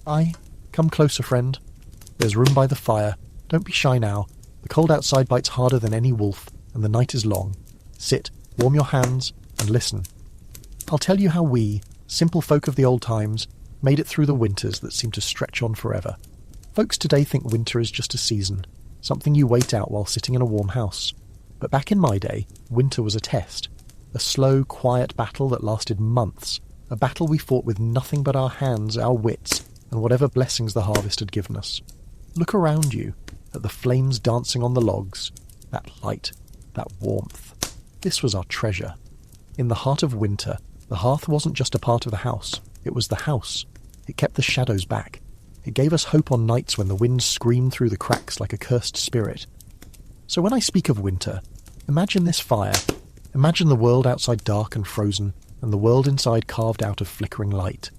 Aye, come closer, friend. There's room by the fire. Don't be shy now. The cold outside bites harder than any wolf, and the night is long. Sit, warm your hands, and listen. I'll tell you how we, simple folk of the old times, made it through the winters that seem to stretch on forever. Folks today think winter is just a season, something you wait out while sitting in a warm house. But back in my day, winter was a test. A slow, quiet battle that lasted months. A battle we fought with nothing but our hands, our wits, and whatever blessings the harvest had given us. Look around you, at the flames dancing on the logs. That light, that warmth. This was our treasure. In the heart of winter, the hearth wasn't just a part of the house. It was the house. It kept the shadows back. It gave us hope on nights when the wind screamed through the cracks like a cursed spirit. So when I speak of winter, imagine this fire. Imagine the world outside dark and frozen, and the world inside carved out of flickering light.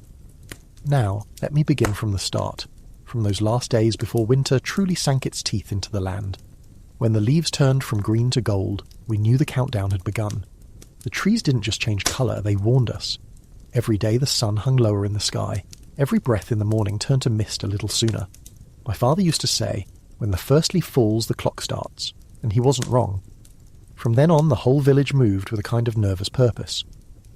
Now, let me begin from the start, from those last days before winter truly sank its teeth into the land. When the leaves turned from green to gold, we knew the countdown had begun. The trees didn't just change colour, they warned us. Every day the sun hung lower in the sky. Every breath in the morning turned to mist a little sooner. My father used to say, when the first leaf falls, the clock starts, and he wasn't wrong. From then on, the whole village moved with a kind of nervous purpose.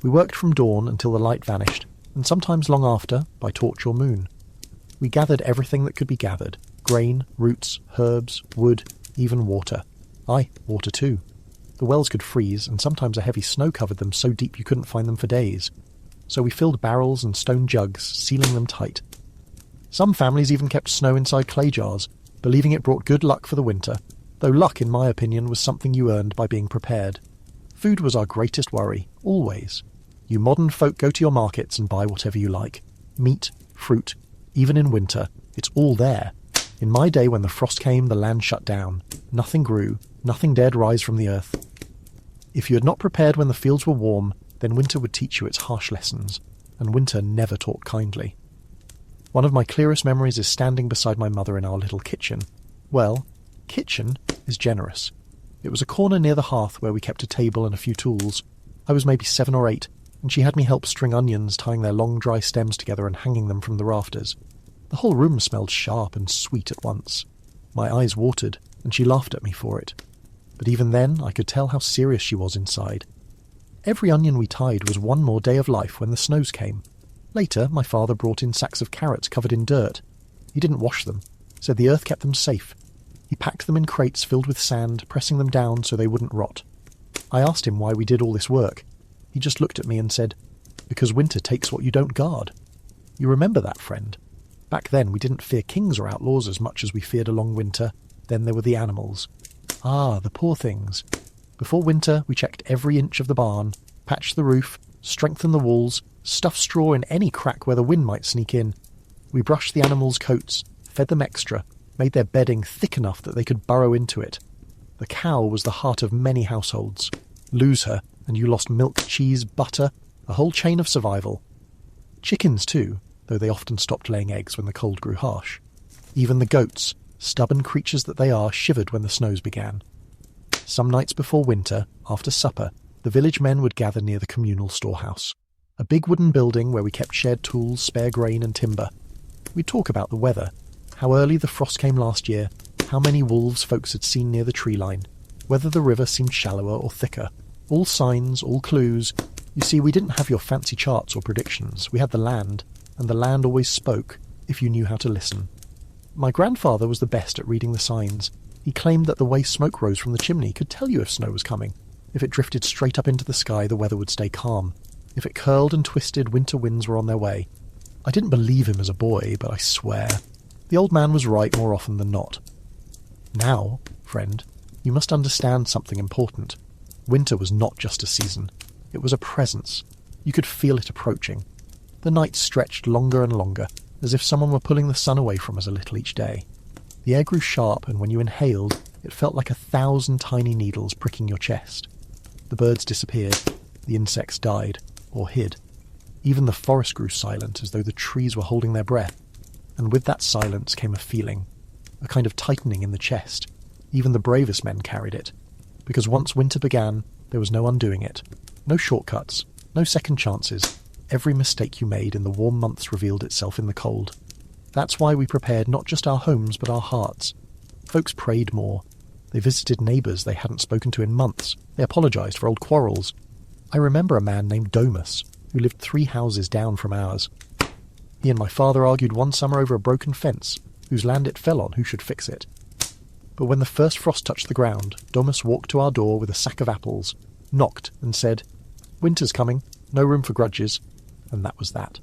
We worked from dawn until the light vanished, and sometimes long after, by torch or moon. We gathered everything that could be gathered, grain, roots, herbs, wood, even water. Aye, water too. The wells could freeze, and sometimes a heavy snow covered them so deep you couldn't find them for days. So we filled barrels and stone jugs, sealing them tight. Some families even kept snow inside clay jars, believing it brought good luck for the winter, though luck, in my opinion, was something you earned by being prepared. Food was our greatest worry, always. You modern folk go to your markets and buy whatever you like. Meat, fruit, even in winter, it's all there. In my day, when the frost came, the land shut down. Nothing grew, nothing dared rise from the earth. If you had not prepared when the fields were warm, then winter would teach you its harsh lessons, and winter never taught kindly. One of my clearest memories is standing beside my mother in our little kitchen. Well, kitchen is generous. It was a corner near the hearth where we kept a table and a few tools. I was maybe 7 or 8, and she had me help string onions, tying their long dry stems together and hanging them from the rafters. The whole room smelled sharp and sweet at once. My eyes watered, and she laughed at me for it. But even then, I could tell how serious she was inside. Every onion we tied was one more day of life when the snows came. Later, my father brought in sacks of carrots covered in dirt. He didn't wash them, said the earth kept them safe. He packed them in crates filled with sand, pressing them down so they wouldn't rot. I asked him why we did all this work. He just looked at me and said, "Because winter takes what you don't guard." You remember that, friend? Back then we didn't fear kings or outlaws as much as we feared a long winter. Then there were the animals. Ah, the poor things. Before winter, we checked every inch of the barn, patched the roof, strengthened the walls, stuffed straw in any crack where the wind might sneak in. We brushed the animals' coats, fed them extra, made their bedding thick enough that they could burrow into it. The cow was the heart of many households. Lose her, and you lost milk, cheese, butter, a whole chain of survival. Chickens too, though they often stopped laying eggs when the cold grew harsh. Even the goats, stubborn creatures that they are, shivered when the snows began. Some nights before winter, after supper, the village men would gather near the communal storehouse, a big wooden building where we kept shared tools, spare grain and timber. We'd talk about the weather, how early the frost came last year, how many wolves folks had seen near the tree line, whether the river seemed shallower or thicker. All signs, all clues. You see, we didn't have your fancy charts or predictions. We had the land, and the land always spoke, if you knew how to listen. My grandfather was the best at reading the signs. He claimed that the way smoke rose from the chimney could tell you if snow was coming. If it drifted straight up into the sky, the weather would stay calm. If it curled and twisted, winter winds were on their way. I didn't believe him as a boy, but I swear, the old man was right more often than not. Now, friend, you must understand something important. Winter was not just a season. It was a presence. You could feel it approaching. The nights stretched longer and longer, as if someone were pulling the sun away from us a little each day. The air grew sharp, and when you inhaled, it felt like 1,000 tiny needles pricking your chest. The birds disappeared. The insects died, or hid. Even the forest grew silent, as though the trees were holding their breath. And with that silence came a feeling, a kind of tightening in the chest. Even the bravest men carried it. Because once winter began, there was no undoing it. No shortcuts, no second chances. Every mistake you made in the warm months revealed itself in the cold. That's why we prepared not just our homes but our hearts. Folks prayed more. They visited neighbours they hadn't spoken to in months. They apologised for old quarrels. I remember a man named Domus, who lived 3 houses down from ours. He and my father argued one summer over a broken fence, whose land it fell on, who should fix it. But when the first frost touched the ground, Domus walked to our door with a sack of apples, knocked and said, "Winter's coming, no room for grudges," and that was that.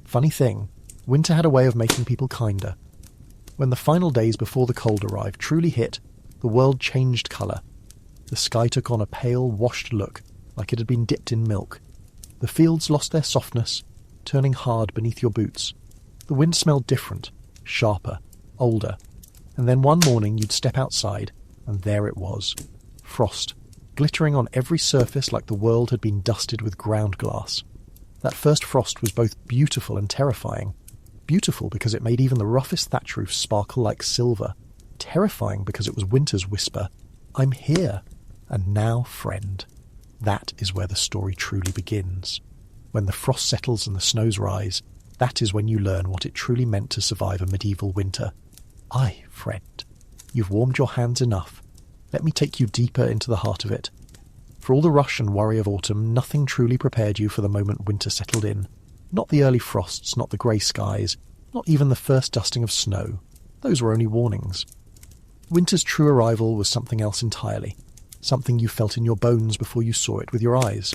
Funny thing, winter had a way of making people kinder. When the final days before the cold arrived truly hit, the world changed colour. The sky took on a pale, washed look, like it had been dipped in milk. The fields lost their softness, turning hard beneath your boots. The wind smelled different, sharper, older. And then one morning you'd step outside, and there it was. Frost, glittering on every surface like the world had been dusted with ground glass. That first frost was both beautiful and terrifying. Beautiful because it made even the roughest thatch roofs sparkle like silver. Terrifying because it was winter's whisper, "I'm here, and now, friend." That is where the story truly begins. When the frost settles and the snows rise, that is when you learn what it truly meant to survive a medieval winter. Aye, friend, you've warmed your hands enough. Let me take you deeper into the heart of it. For all the rush and worry of autumn, nothing truly prepared you for the moment winter settled in. Not the early frosts, not the grey skies, not even the first dusting of snow. Those were only warnings. Winter's true arrival was something else entirely, something you felt in your bones before you saw it with your eyes.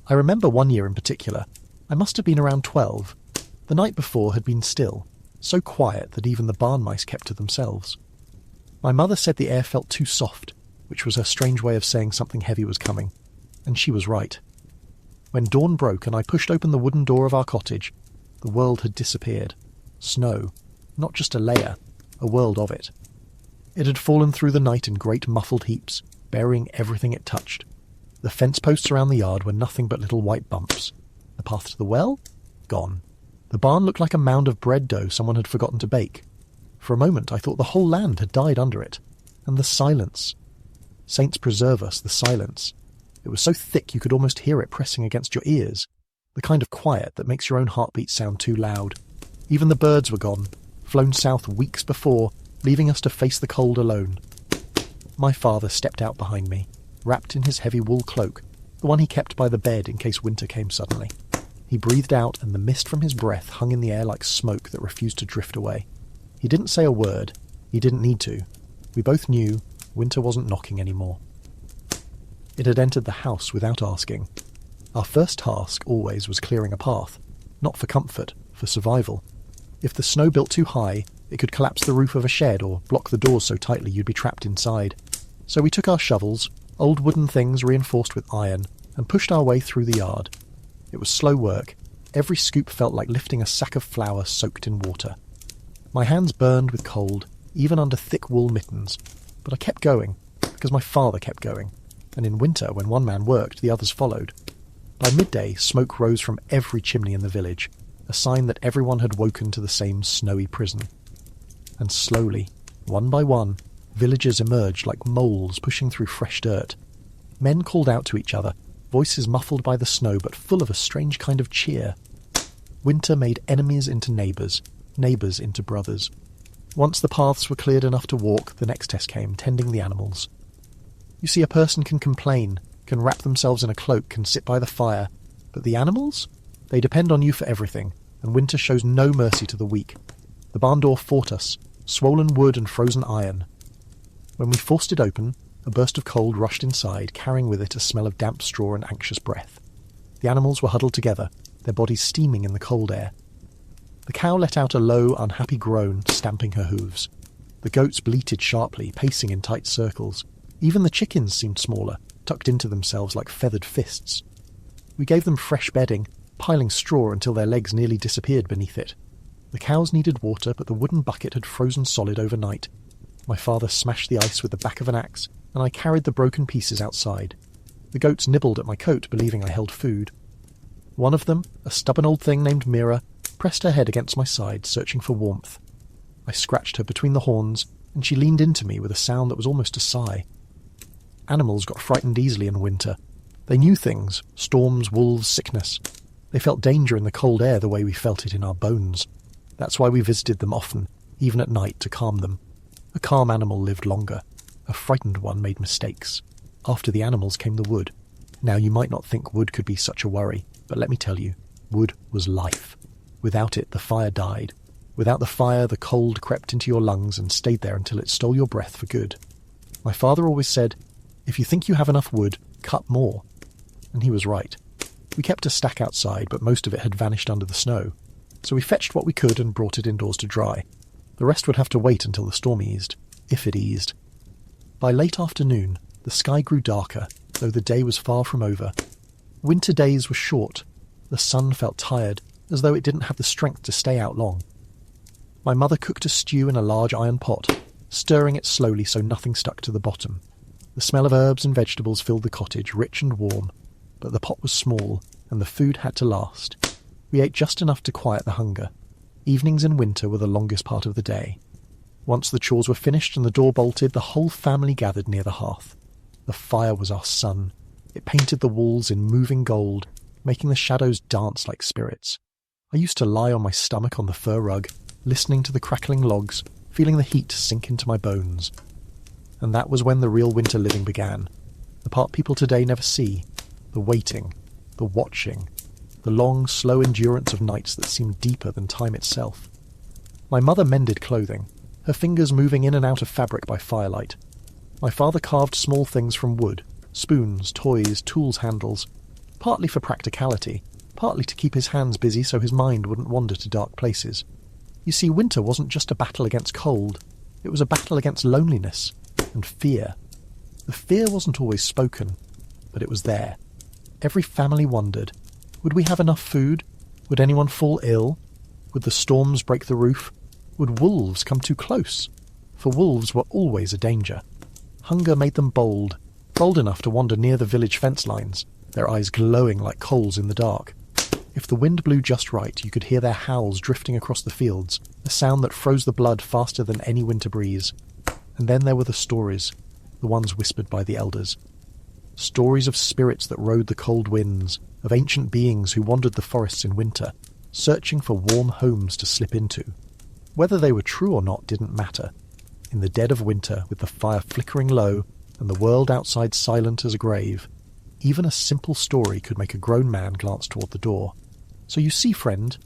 I remember one year in particular. I must have been around 12. The night before had been still, so quiet that even the barn mice kept to themselves. My mother said the air felt too soft, which was her strange way of saying something heavy was coming, and she was right. When dawn broke and I pushed open the wooden door of our cottage, the world had disappeared. Snow, not just a layer, a world of it. It had fallen through the night in great muffled heaps, burying everything it touched. The fence posts around the yard were nothing but little white bumps. The path to the well? Gone. The barn looked like a mound of bread dough someone had forgotten to bake. For a moment I thought the whole land had died under it. And the silence. Saints preserve us, the silence. It was so thick you could almost hear it pressing against your ears. The kind of quiet that makes your own heartbeat sound too loud. Even the birds were gone, flown south weeks before, leaving us to face the cold alone. My father stepped out behind me, wrapped in his heavy wool cloak, the one he kept by the bed in case winter came suddenly. He breathed out, and the mist from his breath hung in the air like smoke that refused to drift away. He didn't say a word. He didn't need to. We both knew winter wasn't knocking anymore. It had entered the house without asking. Our first task always was clearing a path, not for comfort, for survival. If the snow built too high, it could collapse the roof of a shed or block the doors so tightly you'd be trapped inside. So we took our shovels, old wooden things reinforced with iron, and pushed our way through the yard. It was slow work. Every scoop felt like lifting a sack of flour soaked in water. My hands burned with cold, even under thick wool mittens, but I kept going, because my father kept going, and in winter, when one man worked, the others followed. By midday, smoke rose from every chimney in the village, a sign that everyone had woken to the same snowy prison. And slowly, one by one, villagers emerged like moles pushing through fresh dirt. Men called out to each other, voices muffled by the snow but full of a strange kind of cheer. Winter made enemies into neighbours, neighbours into brothers. Once the paths were cleared enough to walk, the next test came, tending the animals. You see, a person can complain, can wrap themselves in a cloak, can sit by the fire, but the animals? They depend on you for everything, and winter shows no mercy to the weak. The barn door fought us, swollen wood and frozen iron. When we forced it open, a burst of cold rushed inside, carrying with it a smell of damp straw and anxious breath. The animals were huddled together, their bodies steaming in the cold air. The cow let out a low, unhappy groan, stamping her hooves. The goats bleated sharply, pacing in tight circles. Even the chickens seemed smaller, tucked into themselves like feathered fists. We gave them fresh bedding, piling straw until their legs nearly disappeared beneath it. The cows needed water, but the wooden bucket had frozen solid overnight. My father smashed the ice with the back of an axe, and I carried the broken pieces outside. The goats nibbled at my coat, believing I held food. One of them, a stubborn old thing named Mira, pressed her head against my side, searching for warmth. I scratched her between the horns, and she leaned into me with a sound that was almost a sigh. Animals got frightened easily in winter. They knew things, storms, wolves, sickness. They felt danger in the cold air the way we felt it in our bones. That's why we visited them often, even at night, to calm them. A calm animal lived longer. A frightened one made mistakes. After the animals came the wood. Now, you might not think wood could be such a worry, but let me tell you, wood was life. Without it, the fire died. Without the fire, the cold crept into your lungs and stayed there until it stole your breath for good. My father always said, if you think you have enough wood, cut more. And he was right. We kept a stack outside, but most of it had vanished under the snow. So we fetched what we could and brought it indoors to dry. The rest would have to wait until the storm eased, if it eased. By late afternoon, the sky grew darker, though the day was far from over. Winter days were short. The sun felt tired, as though it didn't have the strength to stay out long. My mother cooked a stew in a large iron pot, stirring it slowly so nothing stuck to the bottom. The smell of herbs and vegetables filled the cottage, rich and warm, but the pot was small, and the food had to last. We ate just enough to quiet the hunger. Evenings in winter were the longest part of the day. Once the chores were finished and the door bolted, the whole family gathered near the hearth. The fire was our sun. It painted the walls in moving gold, making the shadows dance like spirits. I used to lie on my stomach on the fur rug, listening to the crackling logs, feeling the heat sink into my bones. And that was when the real winter living began. The part people today never see. The waiting, the watching, the long, slow endurance of nights that seemed deeper than time itself. My mother mended clothing, her fingers moving in and out of fabric by firelight. My father carved small things from wood, spoons, toys, tools handles, partly for practicality, partly to keep his hands busy so his mind wouldn't wander to dark places. You see, winter wasn't just a battle against cold, it was a battle against loneliness and fear. The fear wasn't always spoken, but it was there. Every family wondered, would we have enough food? Would anyone fall ill? Would the storms break the roof? Would wolves come too close? For wolves were always a danger. Hunger made them bold enough to wander near the village fence lines, their eyes glowing like coals in the dark. If the wind blew just right, you could hear their howls drifting across the fields, a sound that froze the blood faster than any winter breeze. And then there were the stories, the ones whispered by the elders. Stories of spirits that rode the cold winds, of ancient beings who wandered the forests in winter, searching for warm homes to slip into. Whether they were true or not didn't matter. In the dead of winter, with the fire flickering low and the world outside silent as a grave, even a simple story could make a grown man glance toward the door. So you see, friend,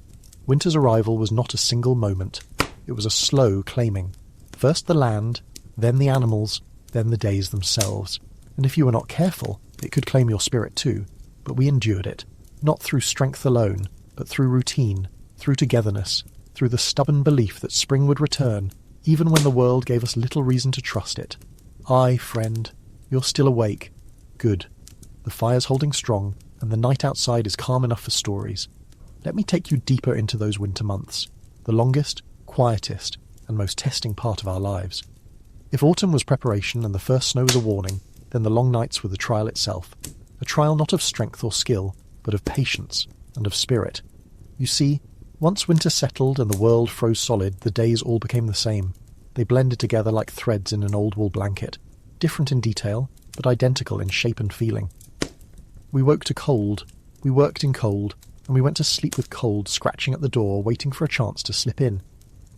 winter's arrival was not a single moment. It was a slow claiming. First the land, then the animals, then the days themselves. And if you were not careful, it could claim your spirit too. But we endured it, not through strength alone, but through routine, through togetherness, through the stubborn belief that spring would return, even when the world gave us little reason to trust it. Aye, friend, you're still awake. Good. The fire's holding strong, and the night outside is calm enough for stories. Let me take you deeper into those winter months, the longest, quietest, and most testing part of our lives. If autumn was preparation and the first snow was a warning, then the long nights were the trial itself. A trial not of strength or skill, but of patience and of spirit. You see, once winter settled and the world froze solid, the days all became the same. They blended together like threads in an old wool blanket, different in detail, but identical in shape and feeling. We woke to cold, we worked in cold, and we went to sleep with cold scratching at the door, waiting for a chance to slip in.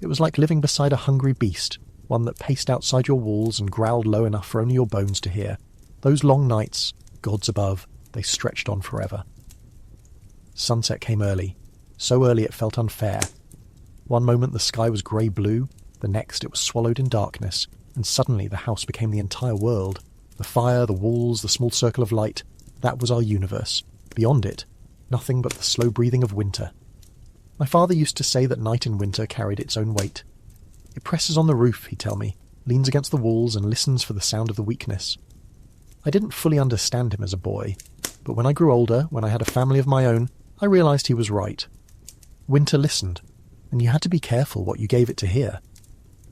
It was like living beside a hungry beast, one that paced outside your walls and growled low enough for only your bones to hear. Those long nights, gods above, they stretched on forever. Sunset came early, so early it felt unfair. One moment the sky was grey-blue, the next it was swallowed in darkness, and suddenly the house became the entire world. The fire, the walls, the small circle of light, that was our universe. Beyond it, nothing but the slow breathing of winter. My father used to say that night in winter carried its own weight. It presses on the roof, he'd tell me, leans against the walls and listens for the sound of the weakness. I didn't fully understand him as a boy, but when I grew older, when I had a family of my own, I realised he was right. Winter listened, and you had to be careful what you gave it to hear.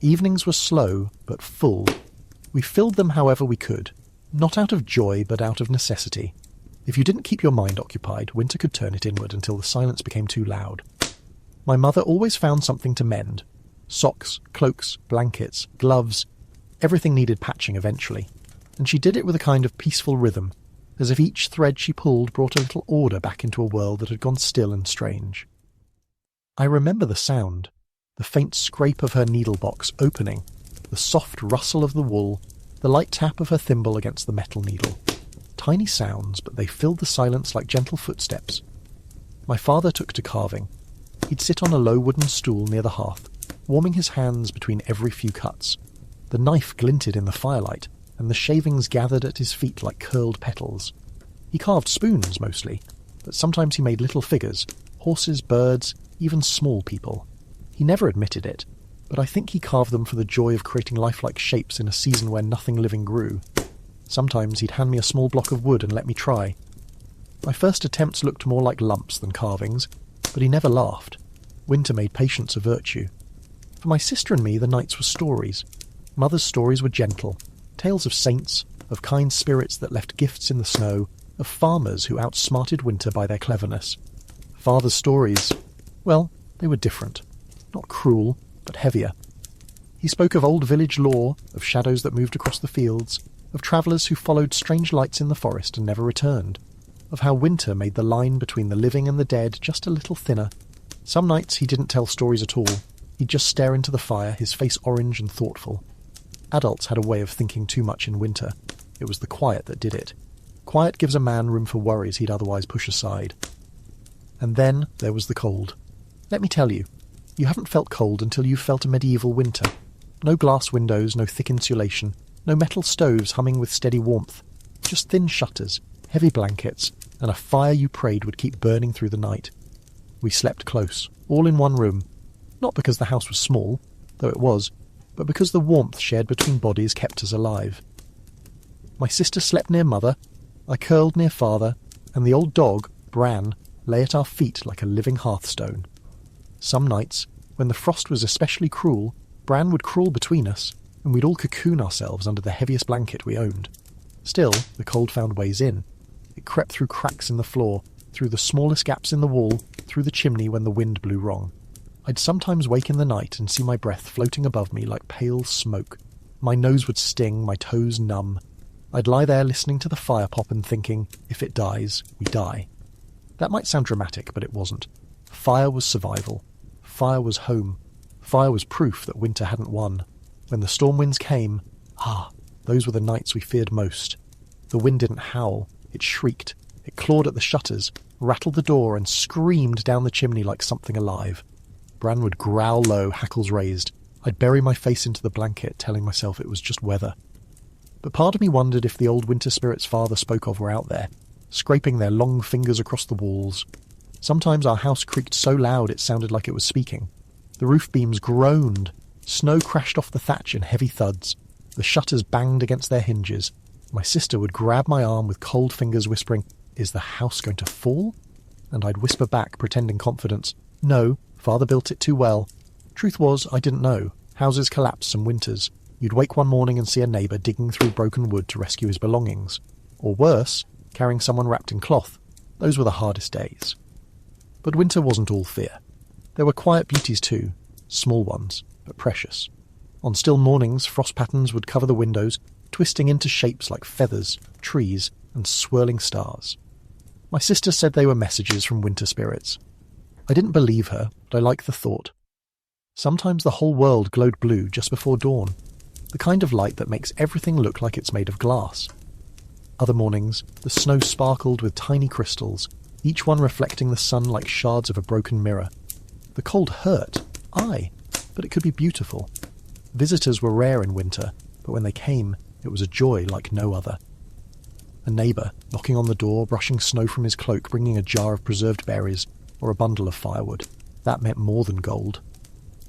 Evenings were slow, but full. We filled them however we could, not out of joy, but out of necessity. If you didn't keep your mind occupied, winter could turn it inward until the silence became too loud. My mother always found something to mend. Socks, cloaks, blankets, gloves. Everything needed patching eventually. And she did it with a kind of peaceful rhythm, as if each thread she pulled brought a little order back into a world that had gone still and strange. I remember the sound, The faint scrape of her needlebox opening, the soft rustle of the wool, the light tap of her thimble against the metal needle. Tiny sounds, but they filled the silence like gentle footsteps. My father took to carving. He'd sit on a low wooden stool near the hearth, warming his hands between every few cuts. The knife glinted in the firelight, and the shavings gathered at his feet like curled petals. He carved spoons, mostly, but sometimes he made little figures, horses, birds, even small people. He never admitted it, but I think he carved them for the joy of creating lifelike shapes in a season where nothing living grew. Sometimes he'd hand me a small block of wood and let me try. My first attempts looked more like lumps than carvings, but he never laughed. Winter made patience a virtue. For my sister and me, the nights were stories. Mother's stories were gentle, tales of saints, of kind spirits that left gifts in the snow, of farmers who outsmarted winter by their cleverness. Father's stories, well, they were different. Not cruel, but heavier. He spoke of old village lore, of shadows that moved across the fields, of travellers who followed strange lights in the forest and never returned, of how winter made the line between the living and the dead just a little thinner. Some nights he didn't tell stories at all. He'd just stare into the fire, his face orange and thoughtful. Adults had a way of thinking too much in winter. It was the quiet that did it. Quiet gives a man room for worries he'd otherwise push aside. And then there was the cold. Let me tell you, you haven't felt cold until you've felt a medieval winter. No glass windows, no thick insulation, no metal stoves humming with steady warmth. Just thin shutters, heavy blankets, and a fire you prayed would keep burning through the night. We slept close, all in one room. Not because the house was small, though it was, but because the warmth shared between bodies kept us alive. My sister slept near Mother, I curled near Father, and the old dog, Bran, lay at our feet like a living hearthstone. Some nights, when the frost was especially cruel, Bran would crawl between us, and we'd all cocoon ourselves under the heaviest blanket we owned. Still, the cold found ways in. It crept through cracks in the floor, through the smallest gaps in the wall, through the chimney when the wind blew wrong. I'd sometimes wake in the night and see my breath floating above me like pale smoke. My nose would sting, my toes numb. I'd lie there listening to the fire pop and thinking, if it dies, we die. That might sound dramatic, but it wasn't. Fire was survival. Fire was home. Fire was proof that winter hadn't won. When the storm winds came, those were the nights we feared most. The wind didn't howl, it shrieked, it clawed at the shutters, rattled the door and screamed down the chimney like something alive. Bran would growl low, hackles raised. I'd bury my face into the blanket, telling myself it was just weather. But part of me wondered if the old winter spirits Father spoke of were out there, scraping their long fingers across the walls. Sometimes our house creaked so loud it sounded like it was speaking. The roof beams groaned. Snow crashed off the thatch in heavy thuds. The shutters banged against their hinges. My sister would grab my arm with cold fingers whispering, "Is the house going to fall?" And I'd whisper back, pretending confidence, "No, Father built it too well." Truth was, I didn't know. Houses collapsed some winters. You'd wake one morning and see a neighbour digging through broken wood to rescue his belongings. Or worse, carrying someone wrapped in cloth. Those were the hardest days. But winter wasn't all fear. There were quiet beauties too, small ones, but precious. On still mornings, frost patterns would cover the windows, twisting into shapes like feathers, trees, and swirling stars. My sister said they were messages from winter spirits. I didn't believe her, but I liked the thought. Sometimes the whole world glowed blue just before dawn, the kind of light that makes everything look like it's made of glass. Other mornings, the snow sparkled with tiny crystals, each one reflecting the sun like shards of a broken mirror. The cold hurt, aye, but it could be beautiful. Visitors were rare in winter, but when they came, it was a joy like no other. A neighbour, knocking on the door, brushing snow from his cloak, bringing a jar of preserved berries, or a bundle of firewood. That meant more than gold.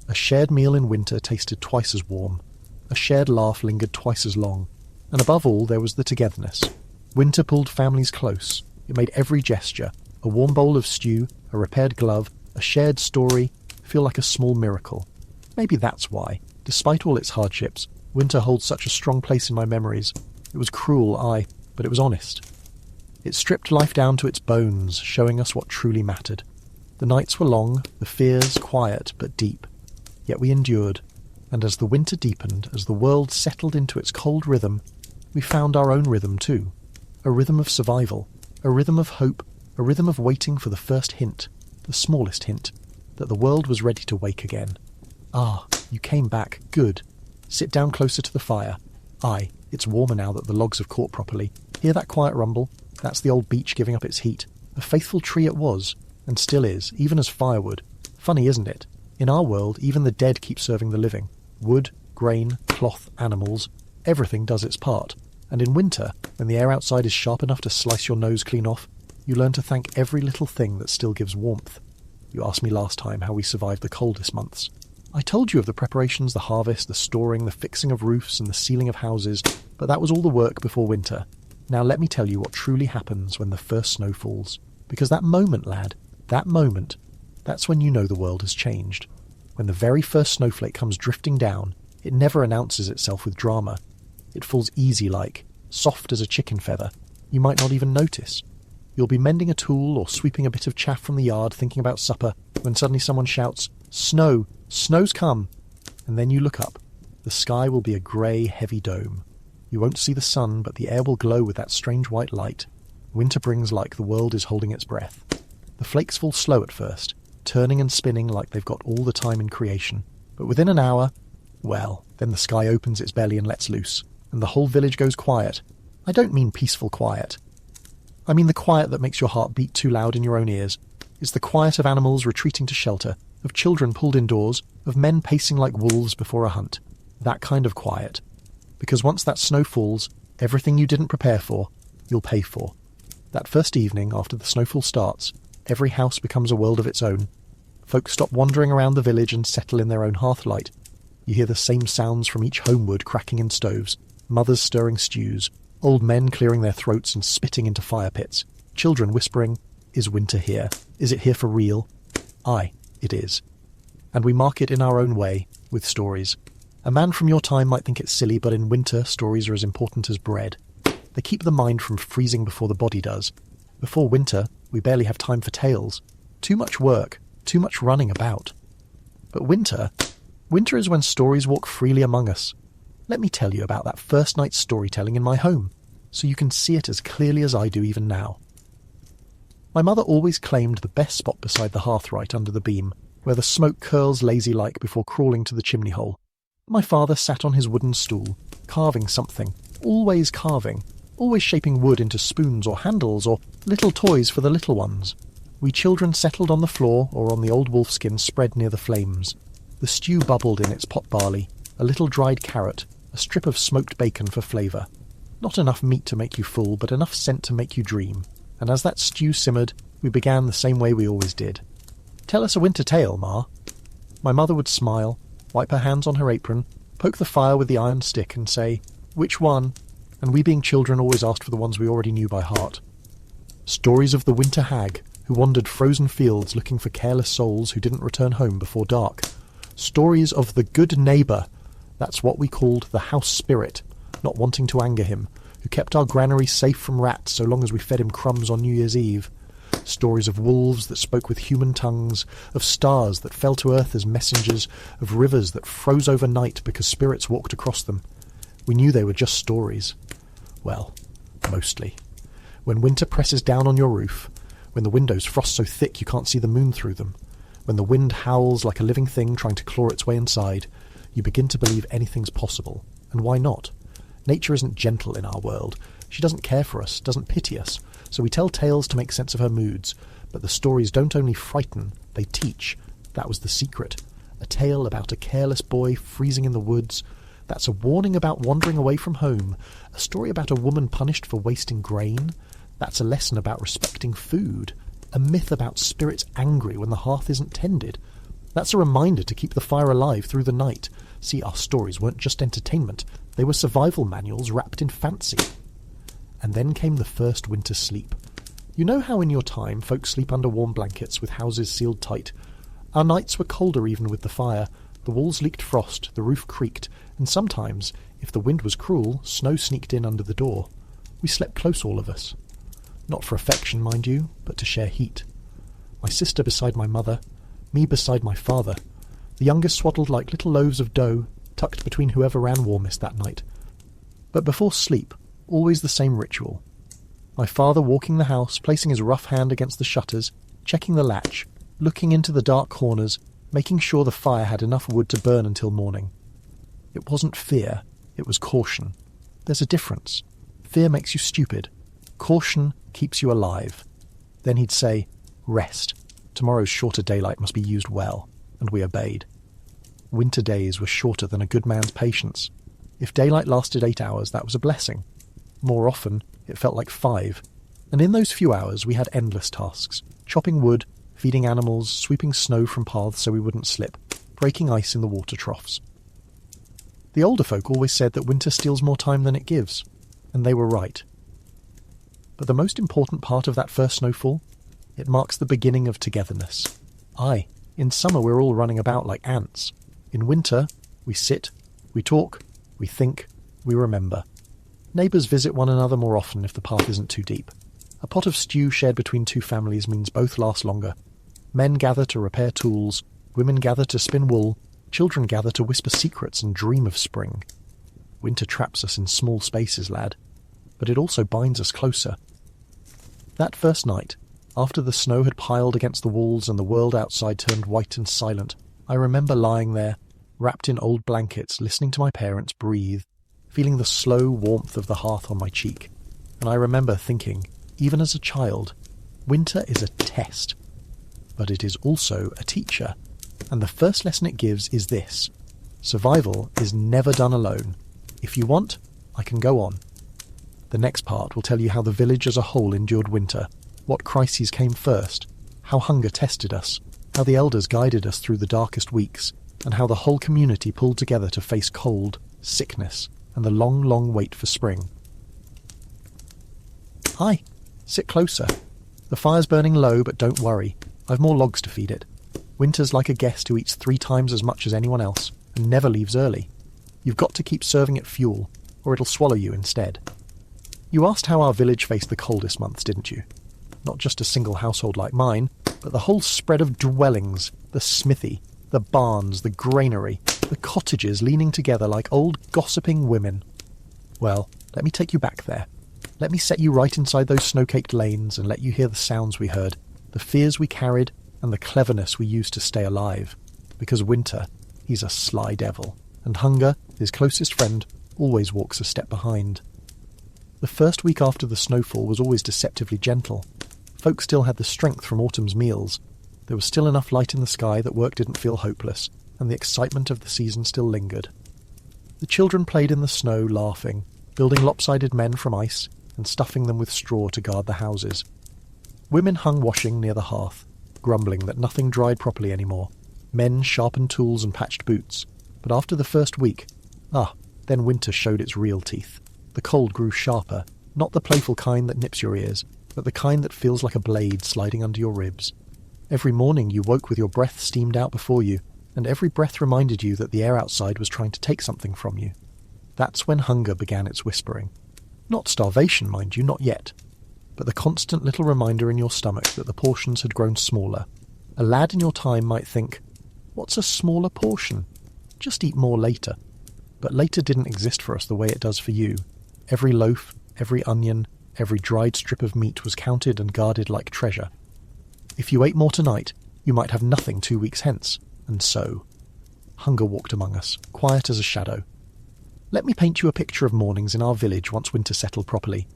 A shared meal in winter tasted twice as warm. A shared laugh lingered twice as long. And above all, there was the togetherness. Winter pulled families close. It made every gesture, a warm bowl of stew, a repaired glove, a shared story, feel like a small miracle. Maybe that's why, despite all its hardships, winter holds such a strong place in my memories. It was cruel, aye, but it was honest. It stripped life down to its bones, showing us what truly mattered. The nights were long, the fears quiet but deep. Yet we endured, and as the winter deepened, as the world settled into its cold rhythm, we found our own rhythm too. A rhythm of survival, a rhythm of hope, a rhythm of waiting for the first hint, the smallest hint, that the world was ready to wake again. Ah, you came back. Good. Sit down closer to the fire. Aye, it's warmer now that the logs have caught properly. Hear that quiet rumble? That's the old beech giving up its heat. A faithful tree it was, and still is, even as firewood. Funny, isn't it? In our world, even the dead keep serving the living. Wood, grain, cloth, animals, everything does its part. And in winter, when the air outside is sharp enough to slice your nose clean off, you learn to thank every little thing that still gives warmth. You asked me last time how we survived the coldest months. I told you of the preparations, the harvest, the storing, the fixing of roofs and the sealing of houses, but that was all the work before winter. Now let me tell you what truly happens when the first snow falls. Because that moment, lad, that moment, that's when you know the world has changed. When the very first snowflake comes drifting down, it never announces itself with drama. It falls easy-like, soft as a chicken feather. You might not even notice. You'll be mending a tool or sweeping a bit of chaff from the yard thinking about supper when suddenly someone shouts, "Snow! Snow's come!" And then you look up. The sky will be a grey, heavy dome. You won't see the sun, but the air will glow with that strange white light. Winter brings like the world is holding its breath. The flakes fall slow at first, turning and spinning like they've got all the time in creation. But within an hour, well, then the sky opens its belly and lets loose, and the whole village goes quiet. I don't mean peaceful quiet. I mean the quiet that makes your heart beat too loud in your own ears. It's the quiet of animals retreating to shelter, of children pulled indoors, of men pacing like wolves before a hunt. That kind of quiet. Because once that snow falls, everything you didn't prepare for, you'll pay for. That first evening, after the snowfall starts, every house becomes a world of its own. Folks stop wandering around the village and settle in their own hearthlight. You hear the same sounds from each homewood cracking in stoves, mothers stirring stews, old men clearing their throats and spitting into fire pits, children whispering, "Is winter here? Is it here for real?" Aye, it is. And we mark it in our own way, with stories. A man from your time might think it's silly, but in winter stories are as important as bread. They keep the mind from freezing before the body does. Before winter, we barely have time for tales. Too much work, too much running about. But winter is when stories walk freely among us. Let me tell you about that first night's storytelling in my home, so you can see it as clearly as I do even now. My mother always claimed the best spot beside the hearth right under the beam, where the smoke curls lazy-like before crawling to the chimney hole. My father sat on his wooden stool, carving something, always carving, always shaping wood into spoons or handles or little toys for the little ones. We children settled on the floor or on the old wolfskin spread near the flames. The stew bubbled in its pot barley, a little dried carrot, a strip of smoked bacon for flavour. Not enough meat to make you full, but enough scent to make you dream. And as that stew simmered, we began the same way we always did. "Tell us a winter tale, Ma." My mother would smile, wipe her hands on her apron, poke the fire with the iron stick and say, "Which one?" And we being children always asked for the ones we already knew by heart. Stories of the winter hag, who wandered frozen fields looking for careless souls who didn't return home before dark. Stories of the good neighbour, that's what we called the house spirit, not wanting to anger him, who kept our granary safe from rats so long as we fed him crumbs on New Year's Eve. Stories of wolves that spoke with human tongues, of stars that fell to earth as messengers, of rivers that froze overnight because spirits walked across them. We knew they were just stories. Well, mostly. When winter presses down on your roof, when the windows frost so thick you can't see the moon through them, when the wind howls like a living thing trying to claw its way inside, you begin to believe anything's possible. And why not? Nature isn't gentle in our world. She doesn't care for us, doesn't pity us, so we tell tales to make sense of her moods. But the stories don't only frighten, they teach. That was the secret. A tale about a careless boy freezing in the woods. That's a warning about wandering away from home. A story about a woman punished for wasting grain. That's a lesson about respecting food. A myth about spirits angry when the hearth isn't tended. That's a reminder to keep the fire alive through the night. See, our stories weren't just entertainment. They were survival manuals wrapped in fancy. And then came the first winter sleep. You know how in your time folks sleep under warm blankets with houses sealed tight? Our nights were colder even with the fire. The walls leaked frost, the roof creaked, and sometimes, if the wind was cruel, snow sneaked in under the door. We slept close, all of us. Not for affection, mind you, but to share heat. My sister beside my mother, me beside my father. The youngest swaddled like little loaves of dough, tucked between whoever ran warmest that night. But before sleep, always the same ritual. My father walking the house, placing his rough hand against the shutters, checking the latch, looking into the dark corners, making sure the fire had enough wood to burn until morning. It wasn't fear, it was caution. There's a difference. Fear makes you stupid. Caution keeps you alive. Then he'd say, "Rest. Tomorrow's shorter daylight must be used well," and we obeyed. Winter days were shorter than a good man's patience. If daylight lasted 8 hours, that was a blessing. More often, it felt like 5. And in those few hours, we had endless tasks. Chopping wood, feeding animals, sweeping snow from paths so we wouldn't slip, breaking ice in the water troughs. The older folk always said that winter steals more time than it gives, and they were right. But the most important part of that first snowfall? It marks the beginning of togetherness. Aye, in summer we're all running about like ants. In winter, we sit, we talk, we think, we remember. Neighbours visit one another more often if the path isn't too deep. A pot of stew shared between two families means both last longer. Men gather to repair tools, women gather to spin wool, children gather to whisper secrets and dream of spring. Winter traps us in small spaces, lad, but it also binds us closer. That first night, after the snow had piled against the walls and the world outside turned white and silent, I remember lying there, wrapped in old blankets, listening to my parents breathe, feeling the slow warmth of the hearth on my cheek. And I remember thinking, even as a child, winter is a test, but it is also a teacher. And the first lesson it gives is this: survival is never done alone. If you want, I can go on. The next part will tell you how the village as a whole endured winter, what crises came first, how hunger tested us, how the elders guided us through the darkest weeks, and how the whole community pulled together to face cold, sickness, and the long, long wait for spring. Hi, sit closer. The fire's burning low, but don't worry, I've more logs to feed it. Winter's like a guest who eats 3 times as much as anyone else, and never leaves early. You've got to keep serving it fuel, or it'll swallow you instead. You asked how our village faced the coldest months, didn't you? Not just a single household like mine, but the whole spread of dwellings, the smithy, the barns, the granary, the cottages leaning together like old gossiping women. Well, let me take you back there. Let me set you right inside those snow-caked lanes and let you hear the sounds we heard, the fears we carried, and the cleverness we used to stay alive. Because winter, he's a sly devil, and hunger, his closest friend, always walks a step behind. The first week after the snowfall was always deceptively gentle. Folk still had the strength from autumn's meals. There was still enough light in the sky that work didn't feel hopeless, and the excitement of the season still lingered. The children played in the snow, laughing, building lopsided men from ice, and stuffing them with straw to guard the houses. Women hung washing near the hearth, grumbling that nothing dried properly anymore. Men sharpened tools and patched boots. But after the first week, then winter showed its real teeth. The cold grew sharper, not the playful kind that nips your ears, but the kind that feels like a blade sliding under your ribs. Every morning you woke with your breath steamed out before you, and every breath reminded you that the air outside was trying to take something from you. That's when hunger began its whispering. Not starvation, mind you, not yet, but the constant little reminder in your stomach that the portions had grown smaller. A lad in your time might think, what's a smaller portion? Just eat more later. But later didn't exist for us the way it does for you. Every loaf, every onion, every dried strip of meat was counted and guarded like treasure. If you ate more tonight, you might have nothing 2 weeks hence, and so. Hunger walked among us, quiet as a shadow. Let me paint you a picture of mornings in our village once winter settled properly.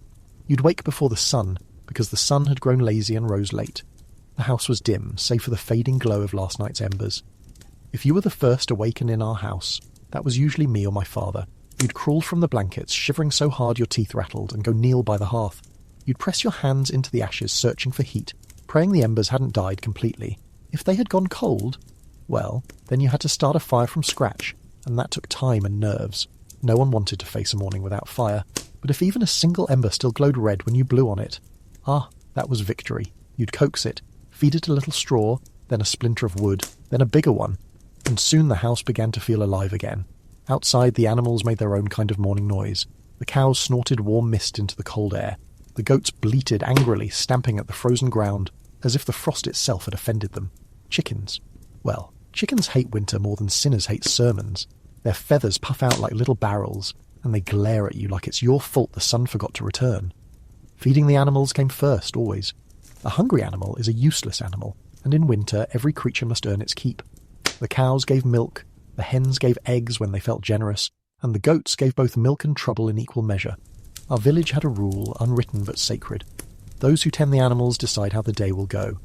You'd wake before the sun, because the sun had grown lazy and rose late. The house was dim, save for the fading glow of last night's embers. If you were the first awakened in our house, that was usually me or my father. You'd crawl from the blankets, shivering so hard your teeth rattled, and go kneel by the hearth. You'd press your hands into the ashes, searching for heat, praying the embers hadn't died completely. If they had gone cold, well, then you had to start a fire from scratch, and that took time and nerves. No one wanted to face a morning without fire, but if even a single ember still glowed red when you blew on it, that was victory. You'd coax it, feed it a little straw, then a splinter of wood, then a bigger one, and soon the house began to feel alive again. Outside, the animals made their own kind of morning noise. The cows snorted warm mist into the cold air. The goats bleated angrily, stamping at the frozen ground, as if the frost itself had offended them. Chickens. Well, chickens hate winter more than sinners hate sermons. Their feathers puff out like little barrels, and they glare at you like it's your fault the sun forgot to return. Feeding the animals came first, always. A hungry animal is a useless animal, and in winter every creature must earn its keep. The cows gave milk, the hens gave eggs when they felt generous, and the goats gave both milk and trouble in equal measure. Our village had a rule, unwritten but sacred. Those who tend the animals decide how the day will go.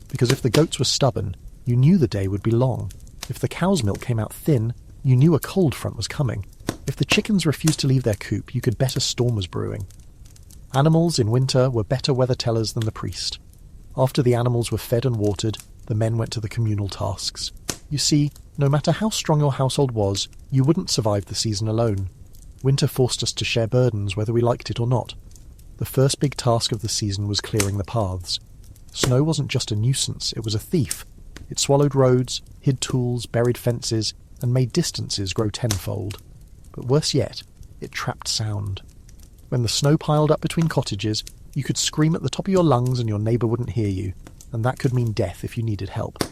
Because if the goats were stubborn, you knew the day would be long. If the cow's milk came out thin, you knew a cold front was coming. If the chickens refused to leave their coop, you could bet a storm was brewing. Animals in winter were better weather tellers than the priest. After the animals were fed and watered, the men went to the communal tasks. You see, no matter how strong your household was, you wouldn't survive the season alone. Winter forced us to share burdens whether we liked it or not. The first big task of the season was clearing the paths. Snow wasn't just a nuisance, it was a thief. It swallowed roads, hid tools, buried fences, and made distances grow tenfold. But worse yet, it trapped sound. When the snow piled up between cottages, you could scream at the top of your lungs and your neighbour wouldn't hear you, and that could mean death if you needed help.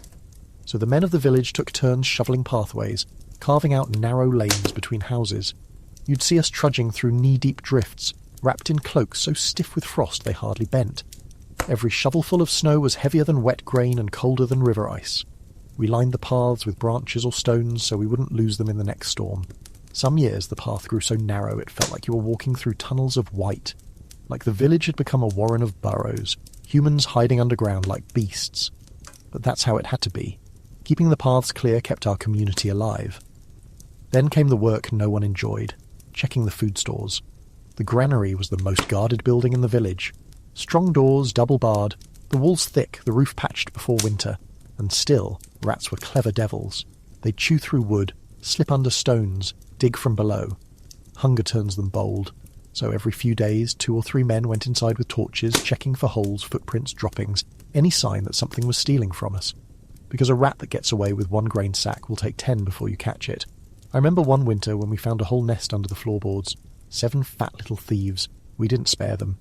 So the men of the village took turns shoveling pathways, carving out narrow lanes between houses. You'd see us trudging through knee-deep drifts, wrapped in cloaks so stiff with frost they hardly bent. Every shovelful of snow was heavier than wet grain and colder than river ice. We lined the paths with branches or stones so we wouldn't lose them in the next storm. Some years the path grew so narrow it felt like you were walking through tunnels of white. Like the village had become a warren of burrows, humans hiding underground like beasts. But that's how it had to be. Keeping the paths clear kept our community alive. Then came the work no one enjoyed, checking the food stores. The granary was the most guarded building in the village. Strong doors, double-barred, the walls thick, the roof patched before winter. And still, rats were clever devils. They'd chew through wood, slip under stones, dig from below. Hunger turns them bold. So every few days, 2 or 3 men went inside with torches, checking for holes, footprints, droppings, any sign that something was stealing from us. Because a rat that gets away with 1 grain sack will take 10 before you catch it. I remember one winter when we found a whole nest under the floorboards. 7 fat little thieves. We didn't spare them.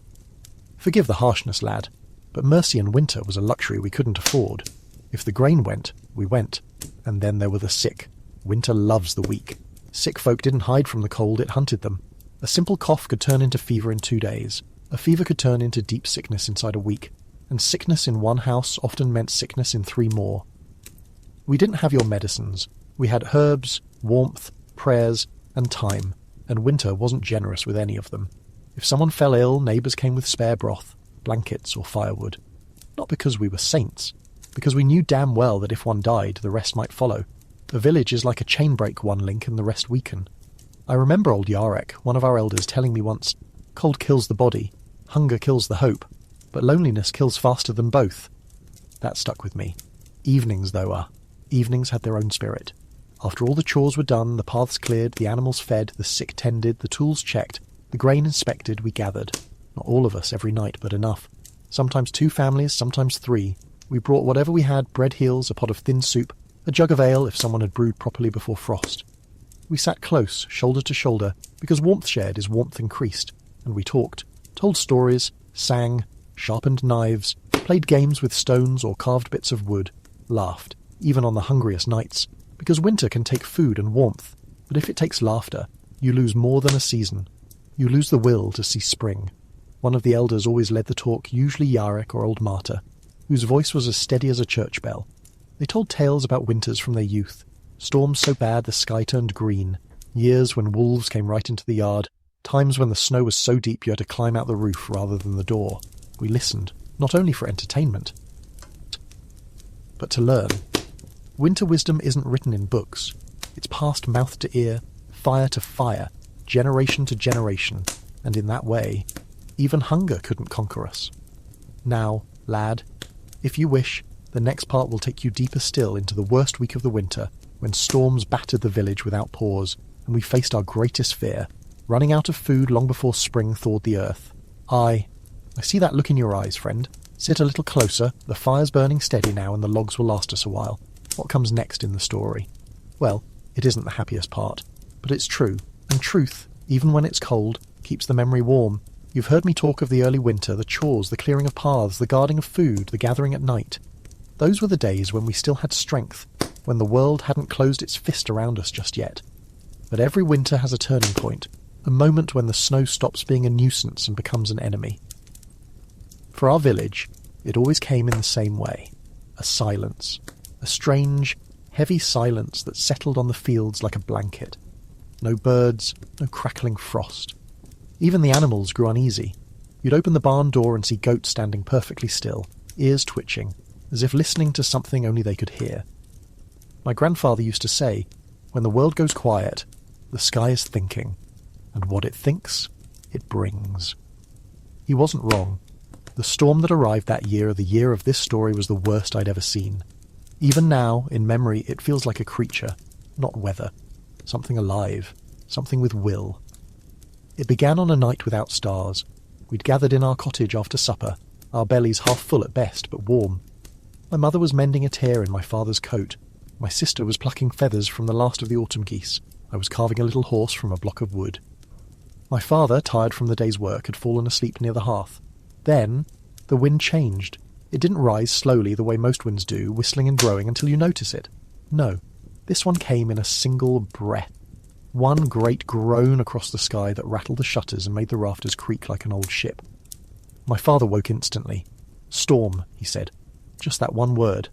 Forgive the harshness, lad, but mercy in winter was a luxury we couldn't afford. If the grain went, we went. And then there were the sick. Winter loves the weak. Sick folk didn't hide from the cold, it hunted them. A simple cough could turn into fever in 2 days. A fever could turn into deep sickness inside a week. And sickness in one house often meant sickness in 3 more. We didn't have your medicines. We had herbs, warmth, prayers, and time, and winter wasn't generous with any of them. If someone fell ill, neighbours came with spare broth, blankets, or firewood. Not because we were saints, because we knew damn well that if one died, the rest might follow. A village is like a chain break one link and the rest weaken. I remember old Yarek, one of our elders, telling me once, "Cold kills the body, hunger kills the hope, but loneliness kills faster than both." That stuck with me. Evenings, though, evenings had their own spirit. After all the chores were done, the paths cleared, the animals fed, the sick tended, the tools checked, the grain inspected, we gathered. Not all of us every night, but enough. Sometimes 2 families, sometimes 3. We brought whatever we had, bread heels, a pot of thin soup, a jug of ale if someone had brewed properly before frost. We sat close, shoulder to shoulder, because warmth shared is warmth increased, and we talked, told stories, sang, sharpened knives, played games with stones or carved bits of wood, laughed, even on the hungriest nights, because winter can take food and warmth, but if it takes laughter, you lose more than a season. You lose the will to see spring. One of the elders always led the talk, usually Yarek or old Marta, whose voice was as steady as a church bell. They told tales about winters from their youth, storms so bad the sky turned green, years when wolves came right into the yard, times when the snow was so deep you had to climb out the roof rather than the door. We listened, not only for entertainment, but to learn. Winter wisdom isn't written in books. It's passed mouth to ear, fire to fire, generation to generation, and in that way, even hunger couldn't conquer us. Now, lad, if you wish, the next part will take you deeper still into the worst week of the winter, when storms battered the village without pause, and we faced our greatest fear, running out of food long before spring thawed the earth. I see that look in your eyes, friend. Sit a little closer, the fire's burning steady now and the logs will last us a while. What comes next in the story? Well, it isn't the happiest part, but it's true, and truth, even when it's cold, keeps the memory warm. You've heard me talk of the early winter, the chores, the clearing of paths, the guarding of food, the gathering at night. Those were the days when we still had strength, when the world hadn't closed its fist around us just yet. But every winter has a turning point, a moment when the snow stops being a nuisance and becomes an enemy. For our village, it always came in the same way. A silence. A strange, Heavy silence that settled on the fields like a blanket. No birds, no crackling frost. Even the animals grew uneasy. You'd open the barn door and see goats standing perfectly still, ears twitching, as if listening to something only they could hear. My grandfather used to say, when the world goes quiet, the sky is thinking, and what it thinks, it brings. He wasn't wrong. The storm that arrived that year, the year of this story, was the worst I'd ever seen. Even now, in memory, it feels like a creature, not weather. Something alive, something with will. It began on a night without stars. We'd gathered in our cottage after supper, our bellies half full at best, but warm. My mother was mending a tear in my father's coat. My sister was plucking feathers from the last of the autumn geese. I was carving a little horse from a block of wood. My father, tired from the day's work, had fallen asleep near the hearth. Then, the wind changed. It didn't rise slowly the way most winds do, whistling and growing until you notice it. No, this one came in a single breath. One great groan across the sky that rattled the shutters and made the rafters creak like an old ship. My father woke instantly. "Storm," he said. Just that one word.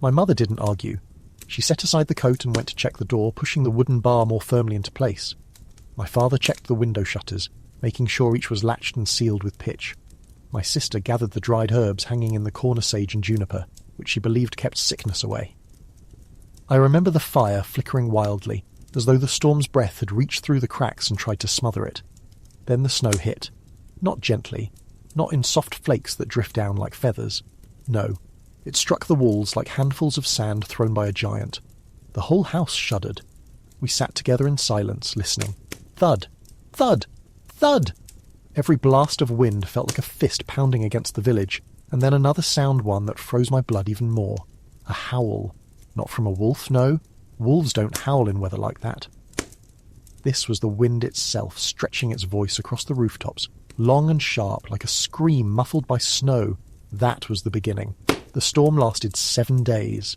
My mother didn't argue. She set aside the coat and went to check the door, pushing the wooden bar more firmly into place. My father checked the window shutters, making sure each was latched and sealed with pitch. My sister gathered the dried herbs hanging in the corner sage and juniper, which she believed kept sickness away. I remember the fire flickering wildly, as though the storm's breath had reached through the cracks and tried to smother it. Then the snow hit. Not gently, not in soft flakes that drift down like feathers. No, it struck the walls like handfuls of sand thrown by a giant. The whole house shuddered. We sat together in silence, listening. Thud! Thud! Thud! Every blast of wind felt like a fist pounding against the village, and then another sound, one that froze my blood even more. A howl. Not from a wolf, no. Wolves don't howl in weather like that. This was the wind itself, stretching its voice across the rooftops, long and sharp, like a scream muffled by snow. That was the beginning. The storm lasted 7 days.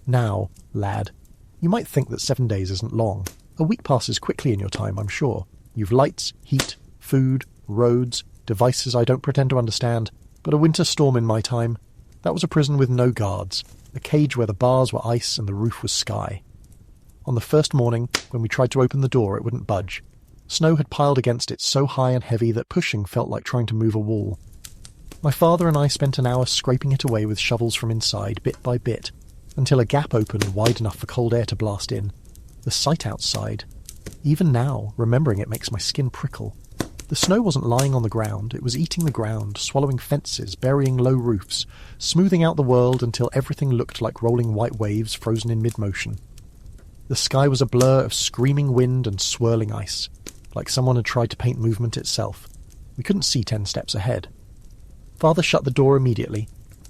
Now, lad, you might think that 7 days isn't long. A week passes quickly in your time, I'm sure. You've lights, heat, food, roads, devices I don't pretend to understand, but a winter storm in my time, that was a prison with no guards, a cage where the bars were ice and the roof was sky. On the first morning, when we tried to open the door, it wouldn't budge. Snow had piled against it so high and heavy that pushing felt like trying to move a wall. My father and I spent an hour scraping it away with shovels from inside, bit by bit, until a gap opened wide enough for cold air to blast in. The sight outside. Even now, remembering it makes my skin prickle. The snow wasn't lying on the ground, it was eating the ground, swallowing fences, burying low roofs, smoothing out the world until everything looked like rolling white waves frozen in mid-motion. The sky was a blur of screaming wind and swirling ice, like someone had tried to paint movement itself. We couldn't see 10 steps ahead. Father shut the door immediately.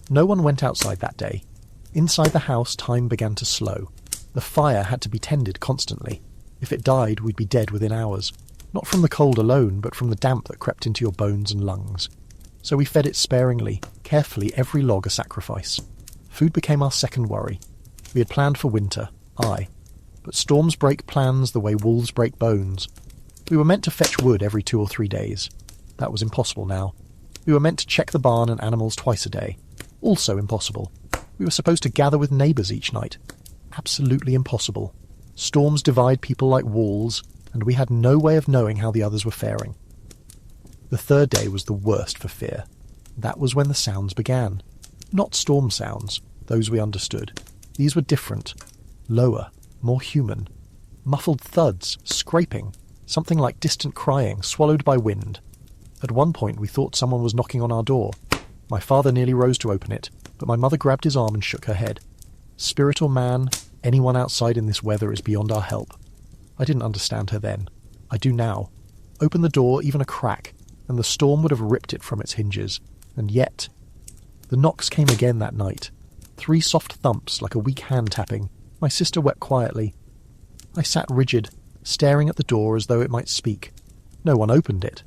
No one went outside that day. Inside the house, time began to slow. The fire had to be tended constantly. If it died, we'd be dead within hours. Not from the cold alone, but from the damp that crept into your bones and lungs. So we fed it sparingly, carefully, every log a sacrifice. Food became our second worry. We had planned for winter, aye. But storms break plans the way wolves break bones. We were meant to fetch wood every 2 or 3 days. That was impossible now. We were meant to check the barn and animals twice a day. Also impossible. We were supposed to gather with neighbours each night. Absolutely impossible. Storms divide people like walls, and we had no way of knowing how the others were faring. The third day was the worst for fear. That was when the sounds began. Not storm sounds, those we understood. These were different. Lower, more human. Muffled thuds, scraping, something like distant crying, swallowed by wind. At one point we thought someone was knocking on our door. My father nearly rose to open it, but my mother grabbed his arm and shook her head. Spirit or man, anyone outside in this weather is beyond our help. I didn't understand her then. I do now. Open the door, even a crack, and the storm would have ripped it from its hinges. And yet... The knocks came again that night. 3 soft thumps, like a weak hand tapping. My sister wept quietly. I sat rigid, staring at the door as though it might speak. No one opened it.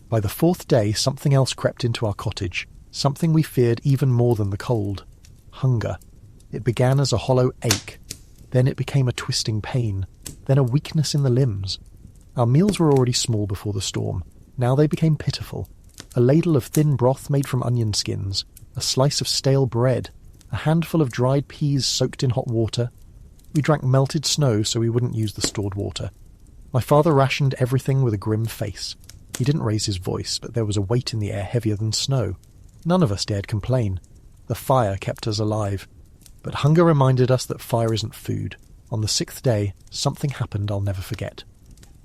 By the 4th day, something else crept into our cottage. Something we feared even more than the cold. Hunger. It began as a hollow ache. Then it became a twisting pain. Then a weakness in the limbs. Our meals were already small before the storm. Now they became pitiful. A ladle of thin broth made from onion skins. A slice of stale bread. A handful of dried peas soaked in hot water. We drank melted snow so we wouldn't use the stored water. My father rationed everything with a grim face. He didn't raise his voice, but there was a weight in the air heavier than snow. None of us dared complain. The fire kept us alive. But hunger reminded us that fire isn't food. On the 6th day, something happened I'll never forget.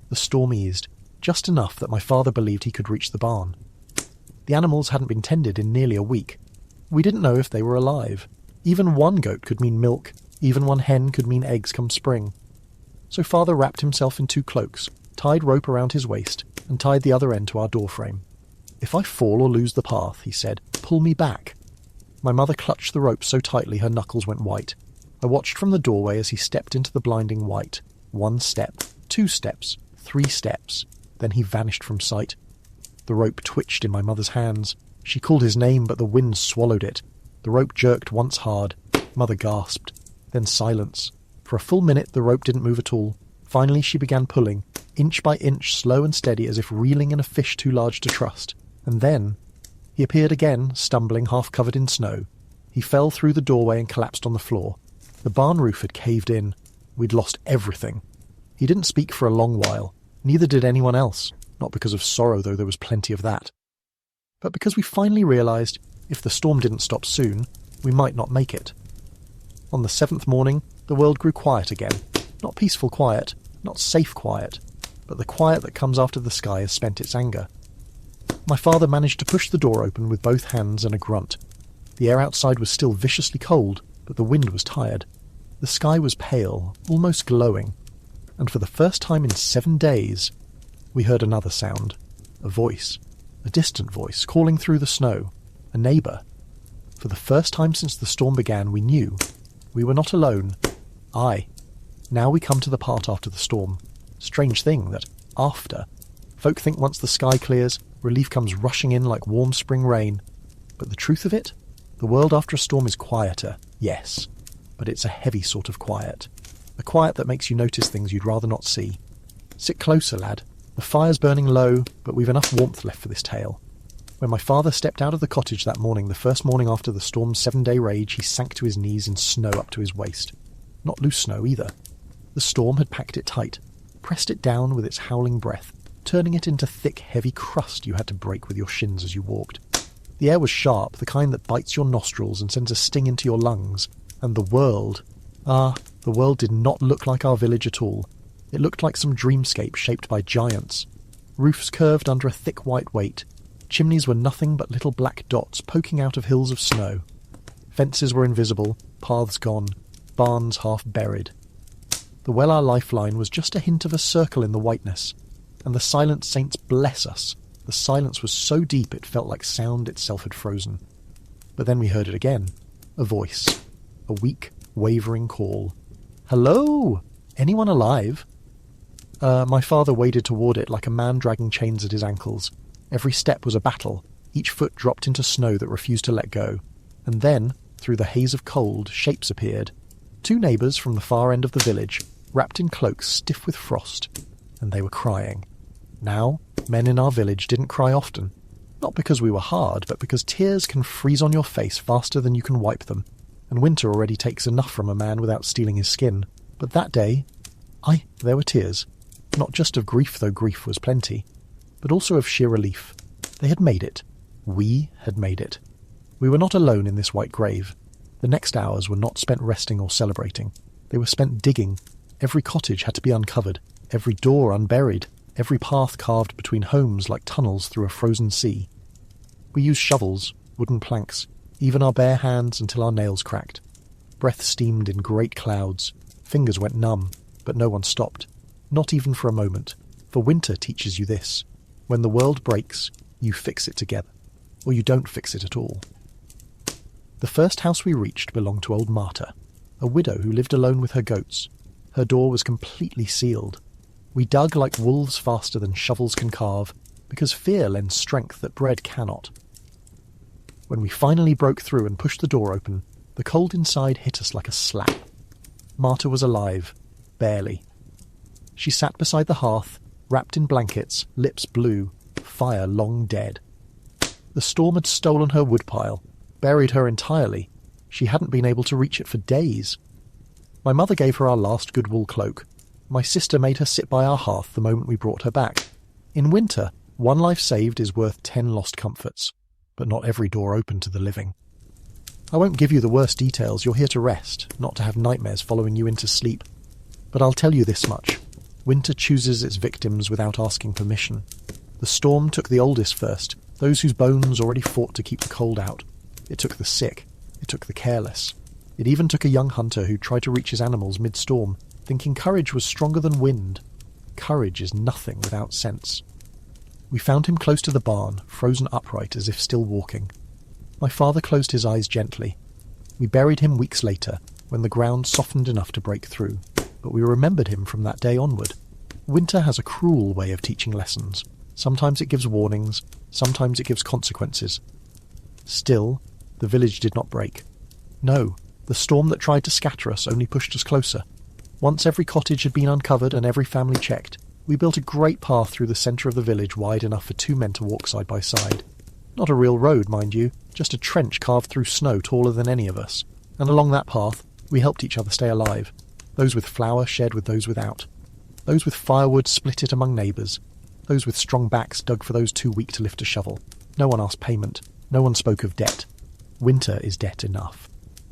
The storm eased, just enough that my father believed he could reach the barn. The animals hadn't been tended in nearly a week. We didn't know if they were alive. Even one goat could mean milk, even one hen could mean eggs come spring. So father wrapped himself in 2 cloaks, tied rope around his waist, and tied the other end to our doorframe. "If I fall or lose the path," he said, "pull me back." My mother clutched the rope so tightly her knuckles went white. I watched from the doorway as he stepped into the blinding white. 1 step, 2 steps, 3 steps. Then he vanished from sight. The rope twitched in my mother's hands. She called his name, but the wind swallowed it. The rope jerked once hard. Mother gasped. Then silence. For a full minute the rope didn't move at all. Finally she began pulling, inch by inch, slow and steady, as if reeling in a fish too large to trust. And then he appeared again, stumbling, half covered in snow. He fell through the doorway and collapsed on the floor. The barn roof had caved in. We'd lost everything. He didn't speak for a long while. Neither did anyone else. Not because of sorrow, though there was plenty of that. But because we finally realised, if the storm didn't stop soon, we might not make it. On the 7th morning, the world grew quiet again. Not peaceful quiet, not safe quiet, but the quiet that comes after the sky has spent its anger. My father managed to push the door open with both hands and a grunt. The air outside was still viciously cold, but the wind was tired. The sky was pale, almost glowing, and for the first time in 7 days, we heard another sound. A voice. A distant voice, calling through the snow. A neighbour. For the first time since the storm began, we knew. We were not alone. Aye. Now we come to the part after the storm. Strange thing that, after. Folk think once the sky clears, relief comes rushing in like warm spring rain. But the truth of it? The world after a storm is quieter, yes. But it's a heavy sort of quiet. A quiet that makes you notice things you'd rather not see. Sit closer, lad. The fire's burning low, but we've enough warmth left for this tale. When my father stepped out of the cottage that morning, the first morning after the storm's 7-day rage, he sank to his knees in snow up to his waist. Not loose snow either. The storm had packed it tight, pressed it down with its howling breath, turning it into thick, heavy crust you had to break with your shins as you walked. The air was sharp, the kind that bites your nostrils and sends a sting into your lungs. And the world did not look like our village at all. It looked like some dreamscape shaped by giants. Roofs curved under a thick white weight. Chimneys were nothing but little black dots poking out of hills of snow. Fences were invisible, paths gone, barns half buried. The well our lifeline was just a hint of a circle in the whiteness. And the silent saints bless us. The silence was so deep it felt like sound itself had frozen. But then we heard it again. A voice. A weak, wavering call. "Hello? Anyone alive?" My father waded toward it like a man dragging chains at his ankles. Every step was a battle. Each foot dropped into snow that refused to let go. And then, through the haze of cold, shapes appeared. 2 neighbours from the far end of the village, wrapped in cloaks stiff with frost. And they were crying. Now, men in our village didn't cry often. Not because we were hard, but because tears can freeze on your face faster than you can wipe them. And winter already takes enough from a man without stealing his skin. But that day, there were tears. Not just of grief, though grief was plenty, but also of sheer relief. They had made it. We had made it. We were not alone in this white grave. The next hours were not spent resting or celebrating. They were spent digging. Every cottage had to be uncovered, every door unburied, every path carved between homes like tunnels through a frozen sea. We used shovels, wooden planks, even our bare hands until our nails cracked. Breath steamed in great clouds. Fingers went numb, but no one stopped. Not even for a moment, for winter teaches you this. When the world breaks, you fix it together, or you don't fix it at all. The first house we reached belonged to old Marta, a widow who lived alone with her goats. Her door was completely sealed. We dug like wolves faster than shovels can carve, because fear lends strength that bread cannot. When we finally broke through and pushed the door open, the cold inside hit us like a slap. Marta was alive, barely. She sat beside the hearth, wrapped in blankets, lips blue, fire long dead. The storm had stolen her woodpile, buried her entirely. She hadn't been able to reach it for days. My mother gave her our last good wool cloak. My sister made her sit by our hearth the moment we brought her back. In winter, one life saved is worth 10 lost comforts, but not every door open to the living. I won't give you the worst details. You're here to rest, not to have nightmares following you into sleep. But I'll tell you this much. Winter chooses its victims without asking permission. The storm took the oldest first, those whose bones already fought to keep the cold out. It took the sick. It took the careless. It even took a young hunter who tried to reach his animals mid-storm, thinking courage was stronger than wind. Courage is nothing without sense. We found him close to the barn, frozen upright as if still walking. My father closed his eyes gently. We buried him weeks later, when the ground softened enough to break through, but we remembered him from that day onward. Winter has a cruel way of teaching lessons. Sometimes it gives warnings, sometimes it gives consequences. Still, the village did not break. No, the storm that tried to scatter us only pushed us closer. Once every cottage had been uncovered and every family checked, we built a great path through the centre of the village wide enough for 2 men to walk side by side. Not a real road, mind you, just a trench carved through snow taller than any of us. And along that path, we helped each other stay alive. Those with flour shared with those without. Those with firewood split it among neighbours. Those with strong backs dug for those too weak to lift a shovel. No one asked payment. No one spoke of debt. Winter is debt enough.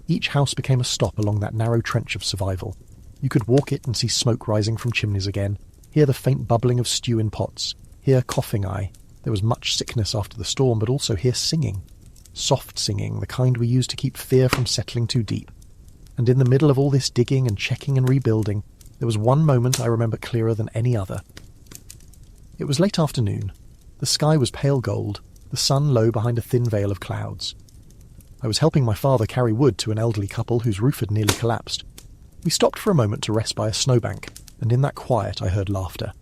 Each house became a stop along that narrow trench of survival. You could walk it and see smoke rising from chimneys again, hear the faint bubbling of stew in pots, hear coughing eye. There was much sickness after the storm, but also hear singing. Soft singing, the kind we use to keep fear from settling too deep. And in the middle of all this digging and checking and rebuilding, there was one moment I remember clearer than any other. It was late afternoon. The sky was pale gold, the sun low behind a thin veil of clouds. I was helping my father carry wood to an elderly couple whose roof had nearly collapsed. We stopped for a moment to rest by a snowbank, and in that quiet I heard laughter.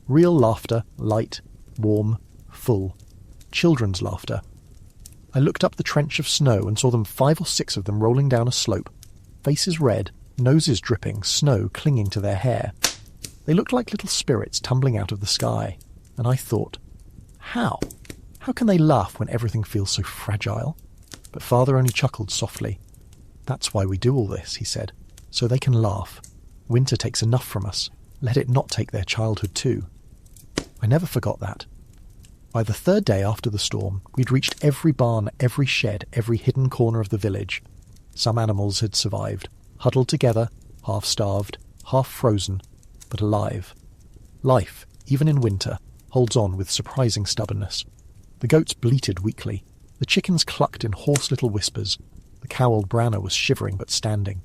Real laughter, light, warm, full. Children's laughter. I looked up the trench of snow and saw them 5 or 6 of them rolling down a slope. Faces red, noses dripping, snow clinging to their hair. They looked like little spirits tumbling out of the sky. And I thought, how? How can they laugh when everything feels so fragile? But father only chuckled softly. That's why we do all this, he said. So they can laugh. Winter takes enough from us. Let it not take their childhood too. I never forgot that. By the 3rd day after the storm, we'd reached every barn, every shed, every hidden corner of the village. Some animals had survived, huddled together, half-starved, half-frozen, but alive. Life, even in winter, holds on with surprising stubbornness. The goats bleated weakly. The chickens clucked in hoarse little whispers. The cow-old Branner was shivering but standing.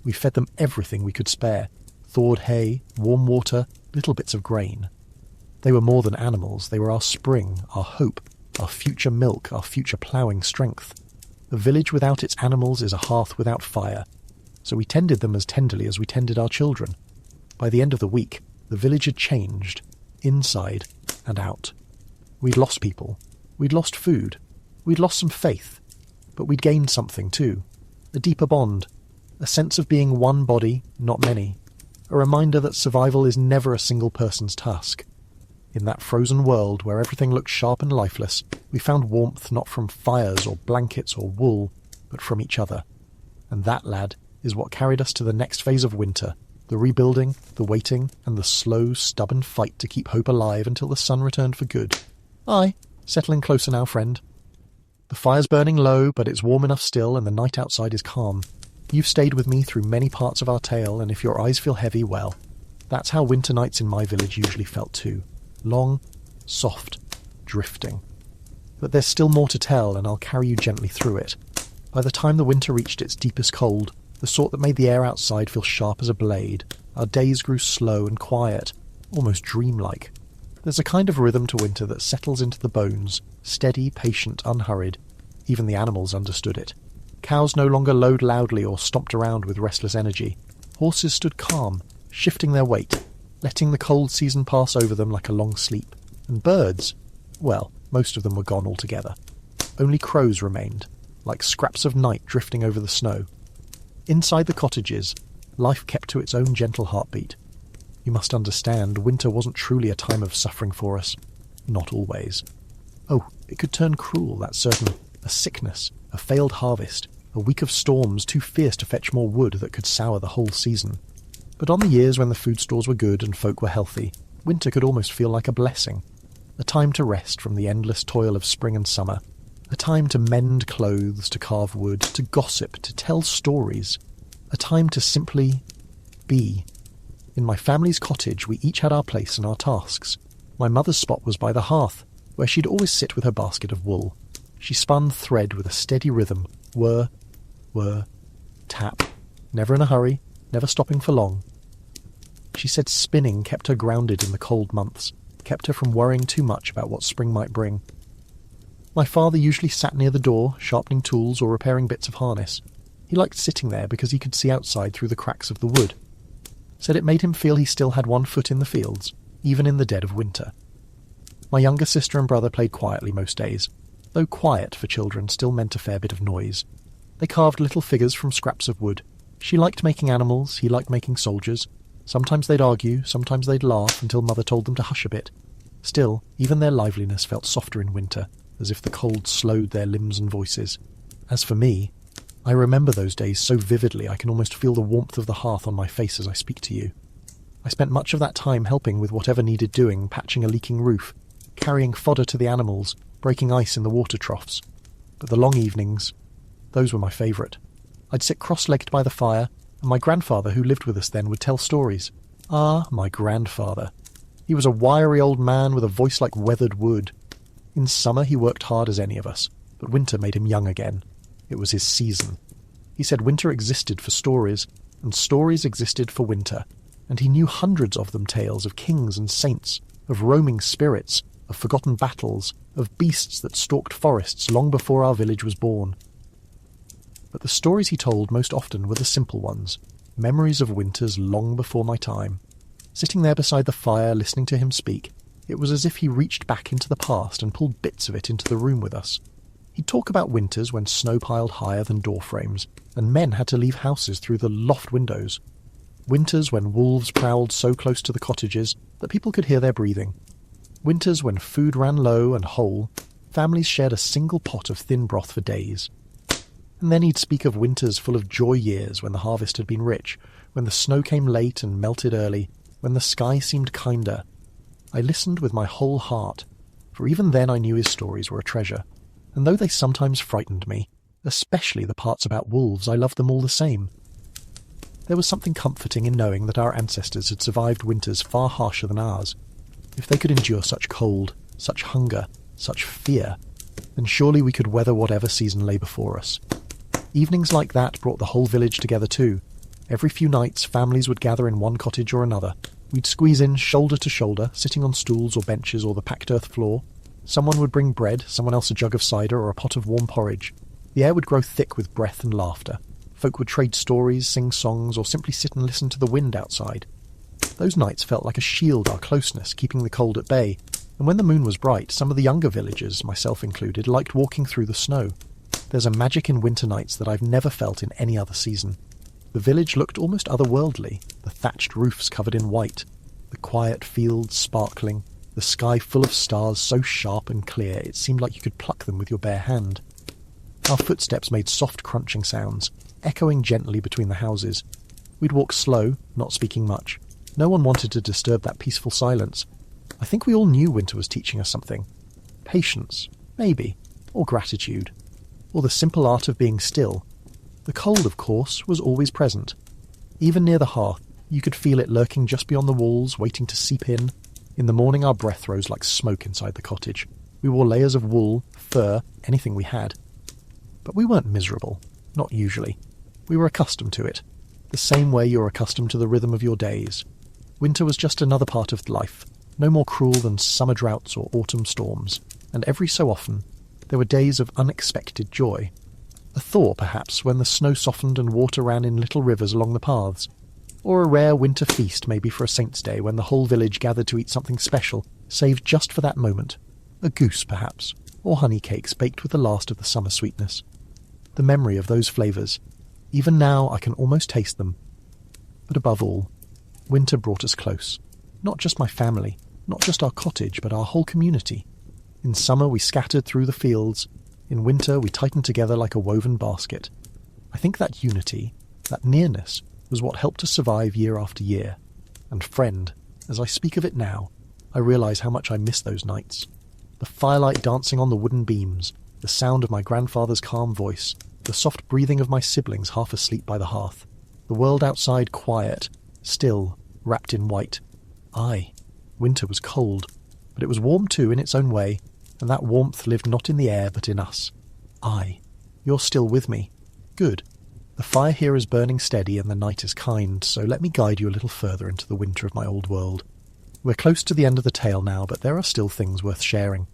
We fed them everything we could spare. Thawed hay, warm water, little bits of grain. They were more than animals. They were our spring, our hope, our future milk, our future ploughing strength. A village without its animals is a hearth without fire. So we tended them as tenderly as we tended our children. By the end of the week, the village had changed, inside and out. We'd lost people. We'd lost food. We'd lost some faith. But we'd gained something too. A deeper bond. A sense of being one body, not many. A reminder that survival is never a single person's task. In that frozen world where everything looked sharp and lifeless, we found warmth not from fires or blankets or wool, but from each other. And that, lad, is what carried us to the next phase of winter, the rebuilding, the waiting, and the slow, stubborn fight to keep hope alive until the sun returned for good. Aye, settling closer now, friend. The fire's burning low, but it's warm enough still, and the night outside is calm. You've stayed with me through many parts of our tale, and if your eyes feel heavy, well, that's how winter nights in my village usually felt too. Long, soft, drifting. But there's still more to tell, and I'll carry you gently through it. By the time the winter reached its deepest cold, the sort that made the air outside feel sharp as a blade, our days grew slow and quiet, almost dreamlike. There's a kind of rhythm to winter that settles into the bones, steady, patient, unhurried. Even the animals understood it. Cows no longer lowed loudly or stomped around with restless energy. Horses stood calm, shifting their weight, letting the cold season pass over them like a long sleep. And birds, well, most of them were gone altogether. Only crows remained, like scraps of night drifting over the snow. Inside the cottages, life kept to its own gentle heartbeat. You must understand, winter wasn't truly a time of suffering for us. Not always. Oh, it could turn cruel, that's certain. A sickness, a failed harvest, a week of storms too fierce to fetch more wood that could sour the whole season. But on the years when the food stores were good and folk were healthy, winter could almost feel like a blessing. A time to rest from the endless toil of spring and summer. A time to mend clothes, to carve wood, to gossip, to tell stories. A time to simply be. In my family's cottage, we each had our place and our tasks. My mother's spot was by the hearth, where she'd always sit with her basket of wool. She spun thread with a steady rhythm, whir, tap, never in a hurry, never stopping for long. She said spinning kept her grounded in the cold months, kept her from worrying too much about what spring might bring. My father usually sat near the door, sharpening tools or repairing bits of harness. He liked sitting there because he could see outside through the cracks of the wood. Said it made him feel he still had one foot in the fields, even in the dead of winter. My younger sister and brother played quietly most days, though quiet for children still meant a fair bit of noise. They carved little figures from scraps of wood. She liked making animals, he liked making soldiers. Sometimes they'd argue, sometimes they'd laugh until Mother told them to hush a bit. Still, even their liveliness felt softer in winter, as if the cold slowed their limbs and voices. As for me, I remember those days so vividly I can almost feel the warmth of the hearth on my face as I speak to you. I spent much of that time helping with whatever needed doing, patching a leaking roof, carrying fodder to the animals, breaking ice in the water troughs. But the long evenings, those were my favourite. I'd sit cross-legged by the fire, and my grandfather, who lived with us then, would tell stories. Ah, my grandfather. He was a wiry old man with a voice like weathered wood. In summer he worked hard as any of us, but winter made him young again. It was his season. He said winter existed for stories, and stories existed for winter, and he knew hundreds of them, tales of kings and saints, of roaming spirits, of forgotten battles, of beasts that stalked forests long before our village was born. But the stories he told most often were the simple ones, memories of winters long before my time. Sitting there beside the fire, listening to him speak, it was as if he reached back into the past and pulled bits of it into the room with us. He'd talk about winters when snow piled higher than door frames, and men had to leave houses through the loft windows. Winters when wolves prowled so close to the cottages that people could hear their breathing. Winters when food ran low and whole, families shared a single pot of thin broth for days. And then he'd speak of winters full of joy years when the harvest had been rich, when the snow came late and melted early, when the sky seemed kinder. I listened with my whole heart, for even then I knew his stories were a treasure. And though they sometimes frightened me, especially the parts about wolves, I loved them all the same. There was something comforting in knowing that our ancestors had survived winters far harsher than ours. If they could endure such cold, such hunger, such fear, then surely we could weather whatever season lay before us. Evenings like that brought the whole village together too. Every few nights, families would gather in one cottage or another. We'd squeeze in shoulder to shoulder, sitting on stools or benches or the packed earth floor. Someone would bring bread, someone else a jug of cider or a pot of warm porridge. The air would grow thick with breath and laughter. Folk would trade stories, sing songs, or simply sit and listen to the wind outside. Those nights felt like a shield, our closeness, keeping the cold at bay. And when the moon was bright, some of the younger villagers, myself included, liked walking through the snow. There's a magic in winter nights that I've never felt in any other season. The village looked almost otherworldly, the thatched roofs covered in white, the quiet fields sparkling, the sky full of stars so sharp and clear it seemed like you could pluck them with your bare hand. Our footsteps made soft crunching sounds, echoing gently between the houses. We'd walk slow, not speaking much. No one wanted to disturb that peaceful silence. I think we all knew winter was teaching us something. Patience, maybe, or gratitude, or the simple art of being still. The cold, of course, was always present. Even near the hearth, you could feel it lurking just beyond the walls, waiting to seep in. In the morning our breath rose like smoke inside the cottage. We wore layers of wool, fur, anything we had. But we weren't miserable, not usually. We were accustomed to it, the same way you're accustomed to the rhythm of your days. Winter was just another part of life, no more cruel than summer droughts or autumn storms, and every so often there were days of unexpected joy. A thaw, perhaps, when the snow softened and water ran in little rivers along the paths, or a rare winter feast maybe for a saint's day when the whole village gathered to eat something special, saved just for that moment. A goose, perhaps, or honey cakes baked with the last of the summer sweetness. The memory of those flavours. Even now I can almost taste them. But above all, winter brought us close. Not just my family, not just our cottage, but our whole community. In summer we scattered through the fields. In winter we tightened together like a woven basket. I think that unity, that nearness, was what helped us survive year after year. And friend, as I speak of it now, I realise how much I miss those nights. The firelight dancing on the wooden beams, the sound of my grandfather's calm voice, the soft breathing of my siblings half asleep by the hearth, the world outside quiet, still, wrapped in white. Aye, winter was cold, but it was warm too in its own way, and that warmth lived not in the air but in us. Aye, you're still with me. Good. The fire here is burning steady and the night is kind, so let me guide you a little further into the winter of my old world. We're close to the end of the tale now, but there are still things worth sharing.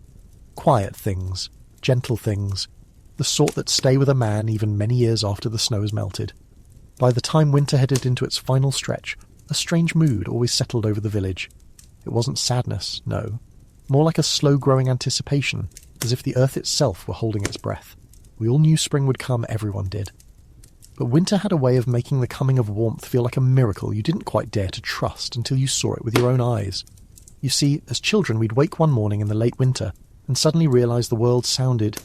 Quiet things, gentle things, the sort that stay with a man even many years after the snow has melted. By the time winter headed into its final stretch, a strange mood always settled over the village. It wasn't sadness, no. More like a slow-growing anticipation, as if the earth itself were holding its breath. We all knew spring would come, everyone did. But winter had a way of making the coming of warmth feel like a miracle you didn't quite dare to trust until you saw it with your own eyes. You see, as children we'd wake one morning in the late winter and suddenly realise the world sounded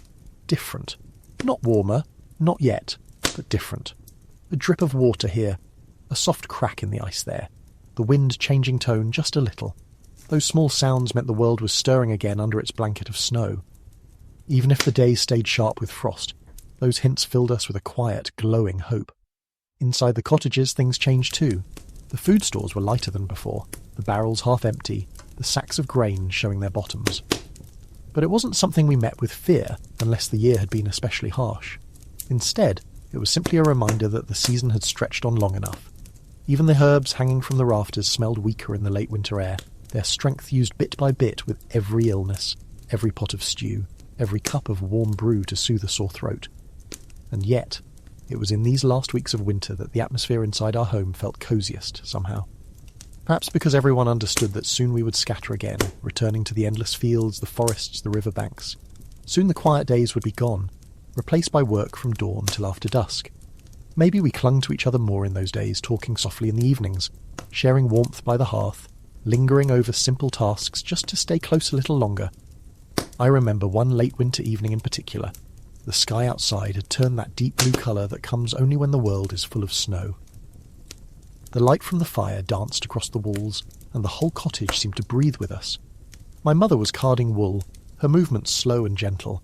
different. Not warmer, not yet, but different. A drip of water here, a soft crack in the ice there, the wind changing tone just a little. Those small sounds meant the world was stirring again under its blanket of snow. Even if the days stayed sharp with frost, those hints filled us with a quiet, glowing hope. Inside the cottages things changed too. The food stores were lighter than before, the barrels half empty, the sacks of grain showing their bottoms. But it wasn't something we met with fear, unless the year had been especially harsh. Instead, it was simply a reminder that the season had stretched on long enough. Even the herbs hanging from the rafters smelled weaker in the late winter air, their strength used bit by bit with every illness, every pot of stew, every cup of warm brew to soothe a sore throat. And yet, it was in these last weeks of winter that the atmosphere inside our home felt cosiest, somehow. Perhaps because everyone understood that soon we would scatter again, returning to the endless fields, the forests, the river banks. Soon the quiet days would be gone, replaced by work from dawn till after dusk. Maybe we clung to each other more in those days, talking softly in the evenings, sharing warmth by the hearth, lingering over simple tasks just to stay close a little longer. I remember one late winter evening in particular. The sky outside had turned that deep blue colour that comes only when the world is full of snow. The light from the fire danced across the walls, and the whole cottage seemed to breathe with us. My mother was carding wool, her movements slow and gentle.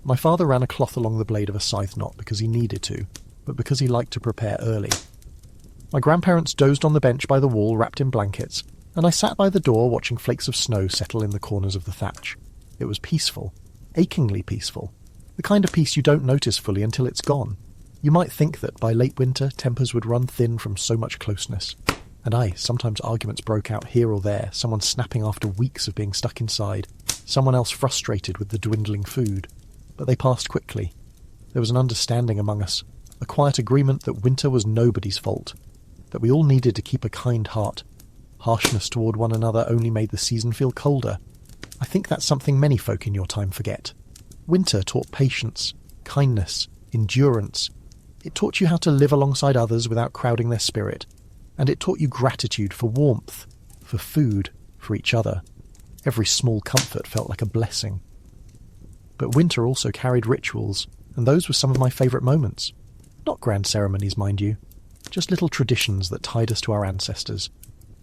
My father ran a cloth along the blade of a scythe not because he needed to, but because he liked to prepare early. My grandparents dozed on the bench by the wall wrapped in blankets, and I sat by the door watching flakes of snow settle in the corners of the thatch. It was peaceful, achingly peaceful, the kind of peace you don't notice fully until it's gone. You might think that by late winter tempers would run thin from so much closeness. And sometimes arguments broke out here or there, someone snapping after weeks of being stuck inside, someone else frustrated with the dwindling food. But they passed quickly. There was an understanding among us, a quiet agreement that winter was nobody's fault, that we all needed to keep a kind heart. Harshness toward one another only made the season feel colder. I think that's something many folk in your time forget. Winter taught patience, kindness, endurance. It taught you how to live alongside others without crowding their spirit, and it taught you gratitude for warmth, for food, for each other. Every small comfort felt like a blessing. But winter also carried rituals, and those were some of my favourite moments. Not grand ceremonies, mind you, just little traditions that tied us to our ancestors.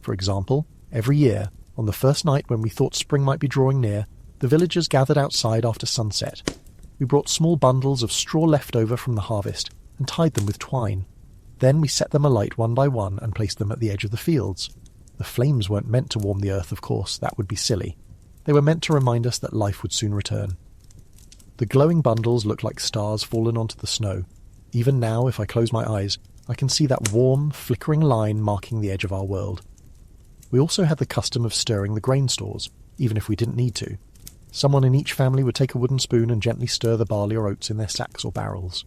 For example, every year, on the first night when we thought spring might be drawing near, the villagers gathered outside after sunset. We brought small bundles of straw left over from the harvest and tied them with twine. Then we set them alight one by one and placed them at the edge of the fields. The flames weren't meant to warm the earth, of course, that would be silly. They were meant to remind us that life would soon return. The glowing bundles looked like stars fallen onto the snow. Even now, if I close my eyes, I can see that warm, flickering line marking the edge of our world. We also had the custom of stirring the grain stores, even if we didn't need to. Someone in each family would take a wooden spoon and gently stir the barley or oats in their sacks or barrels.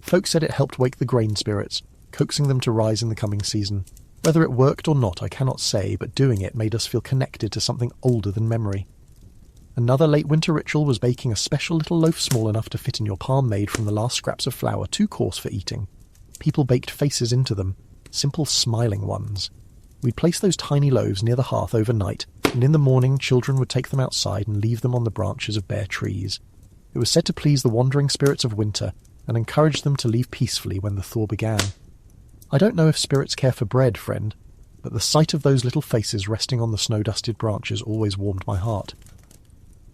Folk said it helped wake the grain spirits, coaxing them to rise in the coming season. Whether it worked or not, I cannot say, but doing it made us feel connected to something older than memory. Another late winter ritual was baking a special little loaf small enough to fit in your palm made from the last scraps of flour, too coarse for eating. People baked faces into them, simple smiling ones. We'd place those tiny loaves near the hearth overnight, and in the morning children would take them outside and leave them on the branches of bare trees. It was said to please the wandering spirits of winter, and encouraged them to leave peacefully when the thaw began. I don't know if spirits care for bread, friend, but the sight of those little faces resting on the snow-dusted branches always warmed my heart.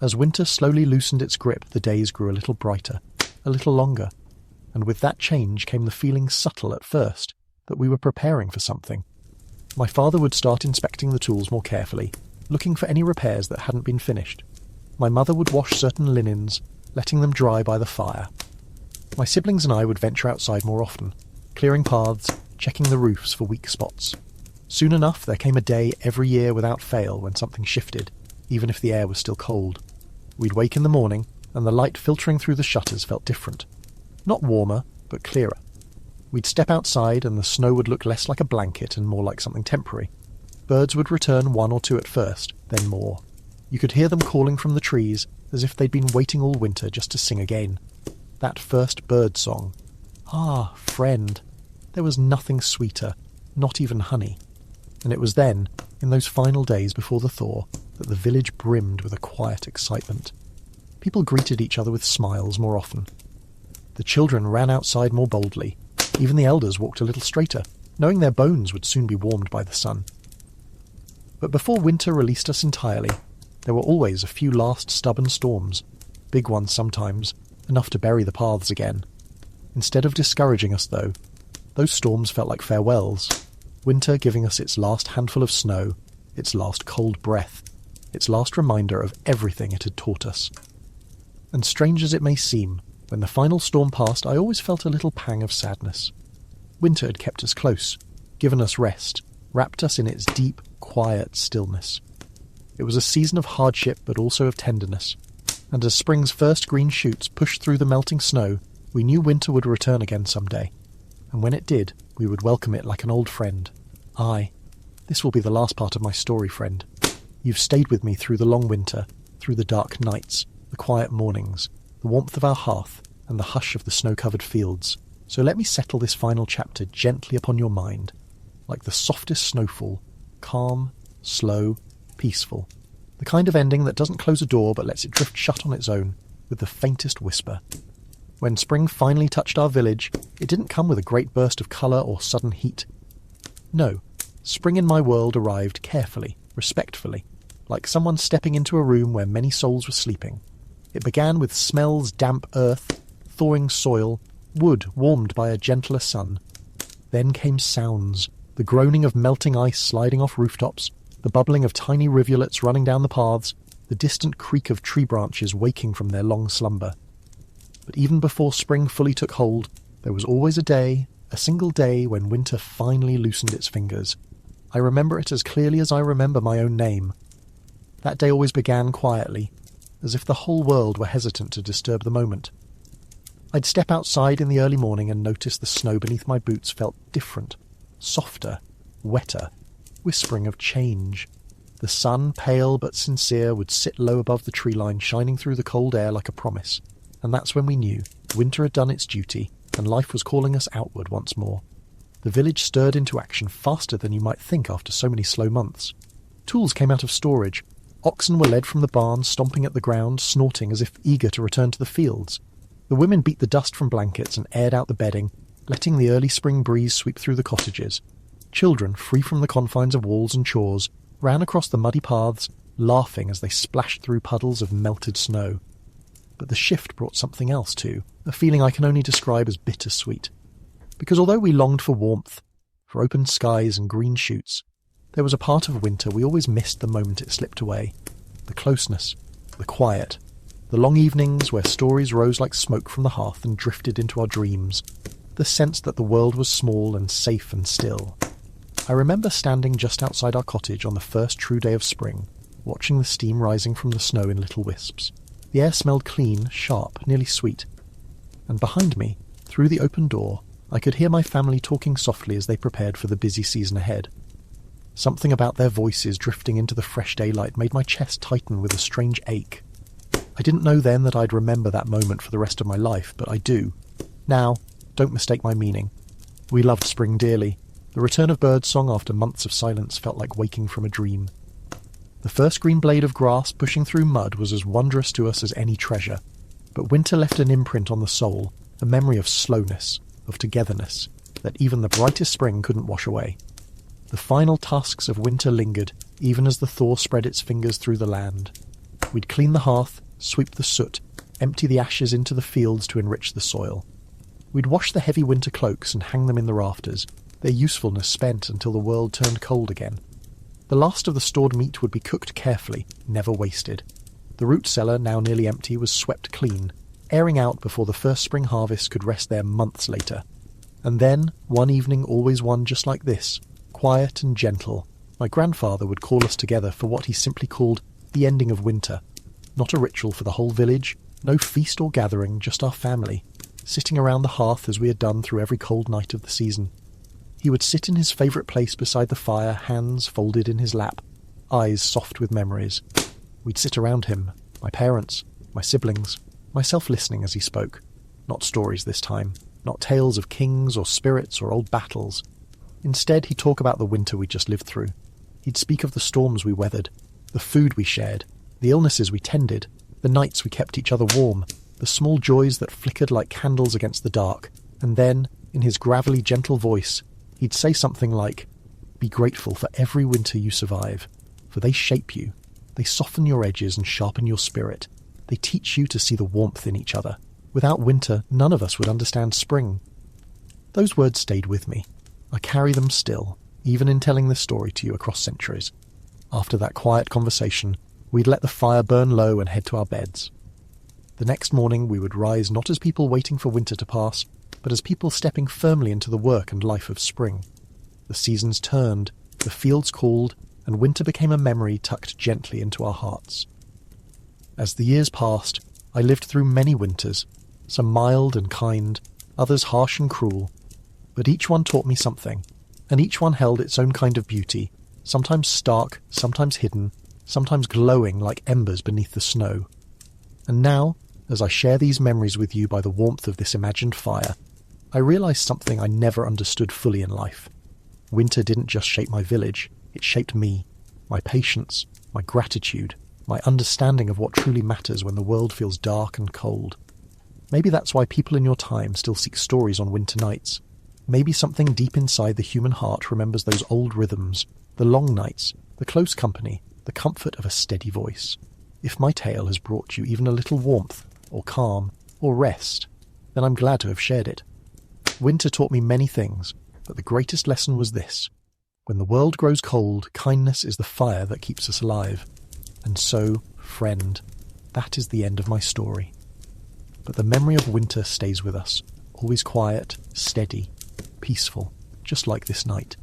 As winter slowly loosened its grip, the days grew a little brighter, a little longer, and with that change came the feeling, subtle at first, that we were preparing for something. My father would start inspecting the tools more carefully, looking for any repairs that hadn't been finished. My mother would wash certain linens, letting them dry by the fire. My siblings and I would venture outside more often, clearing paths, checking the roofs for weak spots. Soon enough, there came a day every year without fail when something shifted, even if the air was still cold. We'd wake in the morning, and the light filtering through the shutters felt different. Not warmer, but clearer. We'd step outside, and the snow would look less like a blanket and more like something temporary. Birds would return, one or two at first, then more. You could hear them calling from the trees, as if they'd been waiting all winter just to sing again. That first bird song. Ah, friend, there was nothing sweeter, not even honey. And it was then, in those final days before the thaw, that the village brimmed with a quiet excitement. People greeted each other with smiles more often. The children ran outside more boldly. Even the elders walked a little straighter, knowing their bones would soon be warmed by the sun. But before winter released us entirely, there were always a few last stubborn storms, big ones sometimes, enough to bury the paths again. Instead of discouraging us, though, those storms felt like farewells, winter giving us its last handful of snow, its last cold breath, its last reminder of everything it had taught us. And strange as it may seem, when the final storm passed, I always felt a little pang of sadness. Winter had kept us close, given us rest, wrapped us in its deep, quiet stillness. It was a season of hardship, but also of tenderness, and as spring's first green shoots pushed through the melting snow, we knew winter would return again someday, and when it did, we would welcome it like an old friend. Aye, this will be the last part of my story, friend. You've stayed with me through the long winter, through the dark nights, the quiet mornings, the warmth of our hearth, and the hush of the snow-covered fields. So let me settle this final chapter gently upon your mind, like the softest snowfall, calm, slow, peaceful. The kind of ending that doesn't close a door but lets it drift shut on its own, with the faintest whisper. When spring finally touched our village, it didn't come with a great burst of colour or sudden heat. No, spring in my world arrived carefully, respectfully, like someone stepping into a room where many souls were sleeping. It began with smells, damp earth, thawing soil, wood warmed by a gentler sun. Then came sounds, the groaning of melting ice sliding off rooftops, the bubbling of tiny rivulets running down the paths, the distant creak of tree branches waking from their long slumber. But even before spring fully took hold, there was always a day, a single day, when winter finally loosened its fingers. I remember it as clearly as I remember my own name. That day always began quietly, as if the whole world were hesitant to disturb the moment. I'd step outside in the early morning and notice the snow beneath my boots felt different, softer, wetter, whispering of change. The sun, pale but sincere, would sit low above the tree line, shining through the cold air like a promise. And that's when we knew winter had done its duty, and life was calling us outward once more. The village stirred into action faster than you might think after so many slow months. Tools came out of storage. Oxen were led from the barn, stomping at the ground, snorting as if eager to return to the fields. The women beat the dust from blankets and aired out the bedding, letting the early spring breeze sweep through the cottages. Children, free from the confines of walls and chores, ran across the muddy paths, laughing as they splashed through puddles of melted snow. But the shift brought something else too, a feeling I can only describe as bittersweet. Because although we longed for warmth, for open skies and green shoots, there was a part of winter we always missed the moment it slipped away. The closeness, the quiet, the long evenings where stories rose like smoke from the hearth and drifted into our dreams, the sense that the world was small and safe and still. I remember standing just outside our cottage on the first true day of spring, watching the steam rising from the snow in little wisps. The air smelled clean, sharp, nearly sweet. And behind me, through the open door, I could hear my family talking softly as they prepared for the busy season ahead. Something about their voices drifting into the fresh daylight made my chest tighten with a strange ache. I didn't know then that I'd remember that moment for the rest of my life, but I do. Now, don't mistake my meaning. We loved spring dearly. The return of birdsong after months of silence felt like waking from a dream. The first green blade of grass pushing through mud was as wondrous to us as any treasure, but winter left an imprint on the soul, a memory of slowness, of togetherness, that even the brightest spring couldn't wash away. The final tusks of winter lingered, even as the thaw spread its fingers through the land. We'd clean the hearth, sweep the soot, empty the ashes into the fields to enrich the soil. We'd wash the heavy winter cloaks and hang them in the rafters, their usefulness spent until the world turned cold again. The last of the stored meat would be cooked carefully, never wasted. The root cellar, now nearly empty, was swept clean, airing out before the first spring harvest could rest there months later. And then, one evening, always one just like this, quiet and gentle, my grandfather would call us together for what he simply called the ending of winter. Not a ritual for the whole village, no feast or gathering, just our family, sitting around the hearth as we had done through every cold night of the season. He would sit in his favourite place beside the fire, hands folded in his lap, eyes soft with memories. We'd sit around him, my parents, my siblings, myself listening as he spoke. Not stories this time, not tales of kings or spirits or old battles. Instead, he'd talk about the winter we just lived through. He'd speak of the storms we weathered, the food we shared, the illnesses we tended, the nights we kept each other warm, the small joys that flickered like candles against the dark. And then, in his gravelly, gentle voice, he'd say something like, "Be grateful for every winter you survive, for they shape you. They soften your edges and sharpen your spirit. They teach you to see the warmth in each other. Without winter, none of us would understand spring." Those words stayed with me. I carry them still, even in telling this story to you across centuries. After that quiet conversation, we'd let the fire burn low and head to our beds. The next morning we would rise not as people waiting for winter to pass, but as people stepping firmly into the work and life of spring. The seasons turned, the fields called, and winter became a memory tucked gently into our hearts. As the years passed, I lived through many winters, some mild and kind, others harsh and cruel, but each one taught me something, and each one held its own kind of beauty, sometimes stark, sometimes hidden, sometimes glowing like embers beneath the snow. And now, as I share these memories with you by the warmth of this imagined fire, I realise something I never understood fully in life. Winter didn't just shape my village, it shaped me, my patience, my gratitude, my understanding of what truly matters when the world feels dark and cold. Maybe that's why people in your time still seek stories on winter nights. Maybe something deep inside the human heart remembers those old rhythms, the long nights, the close company, the comfort of a steady voice. If my tale has brought you even a little warmth, or calm, or rest, then I'm glad to have shared it. Winter taught me many things, but the greatest lesson was this. When the world grows cold, kindness is the fire that keeps us alive. And so, friend, that is the end of my story. But the memory of winter stays with us, always quiet, steady, peaceful, just like this night.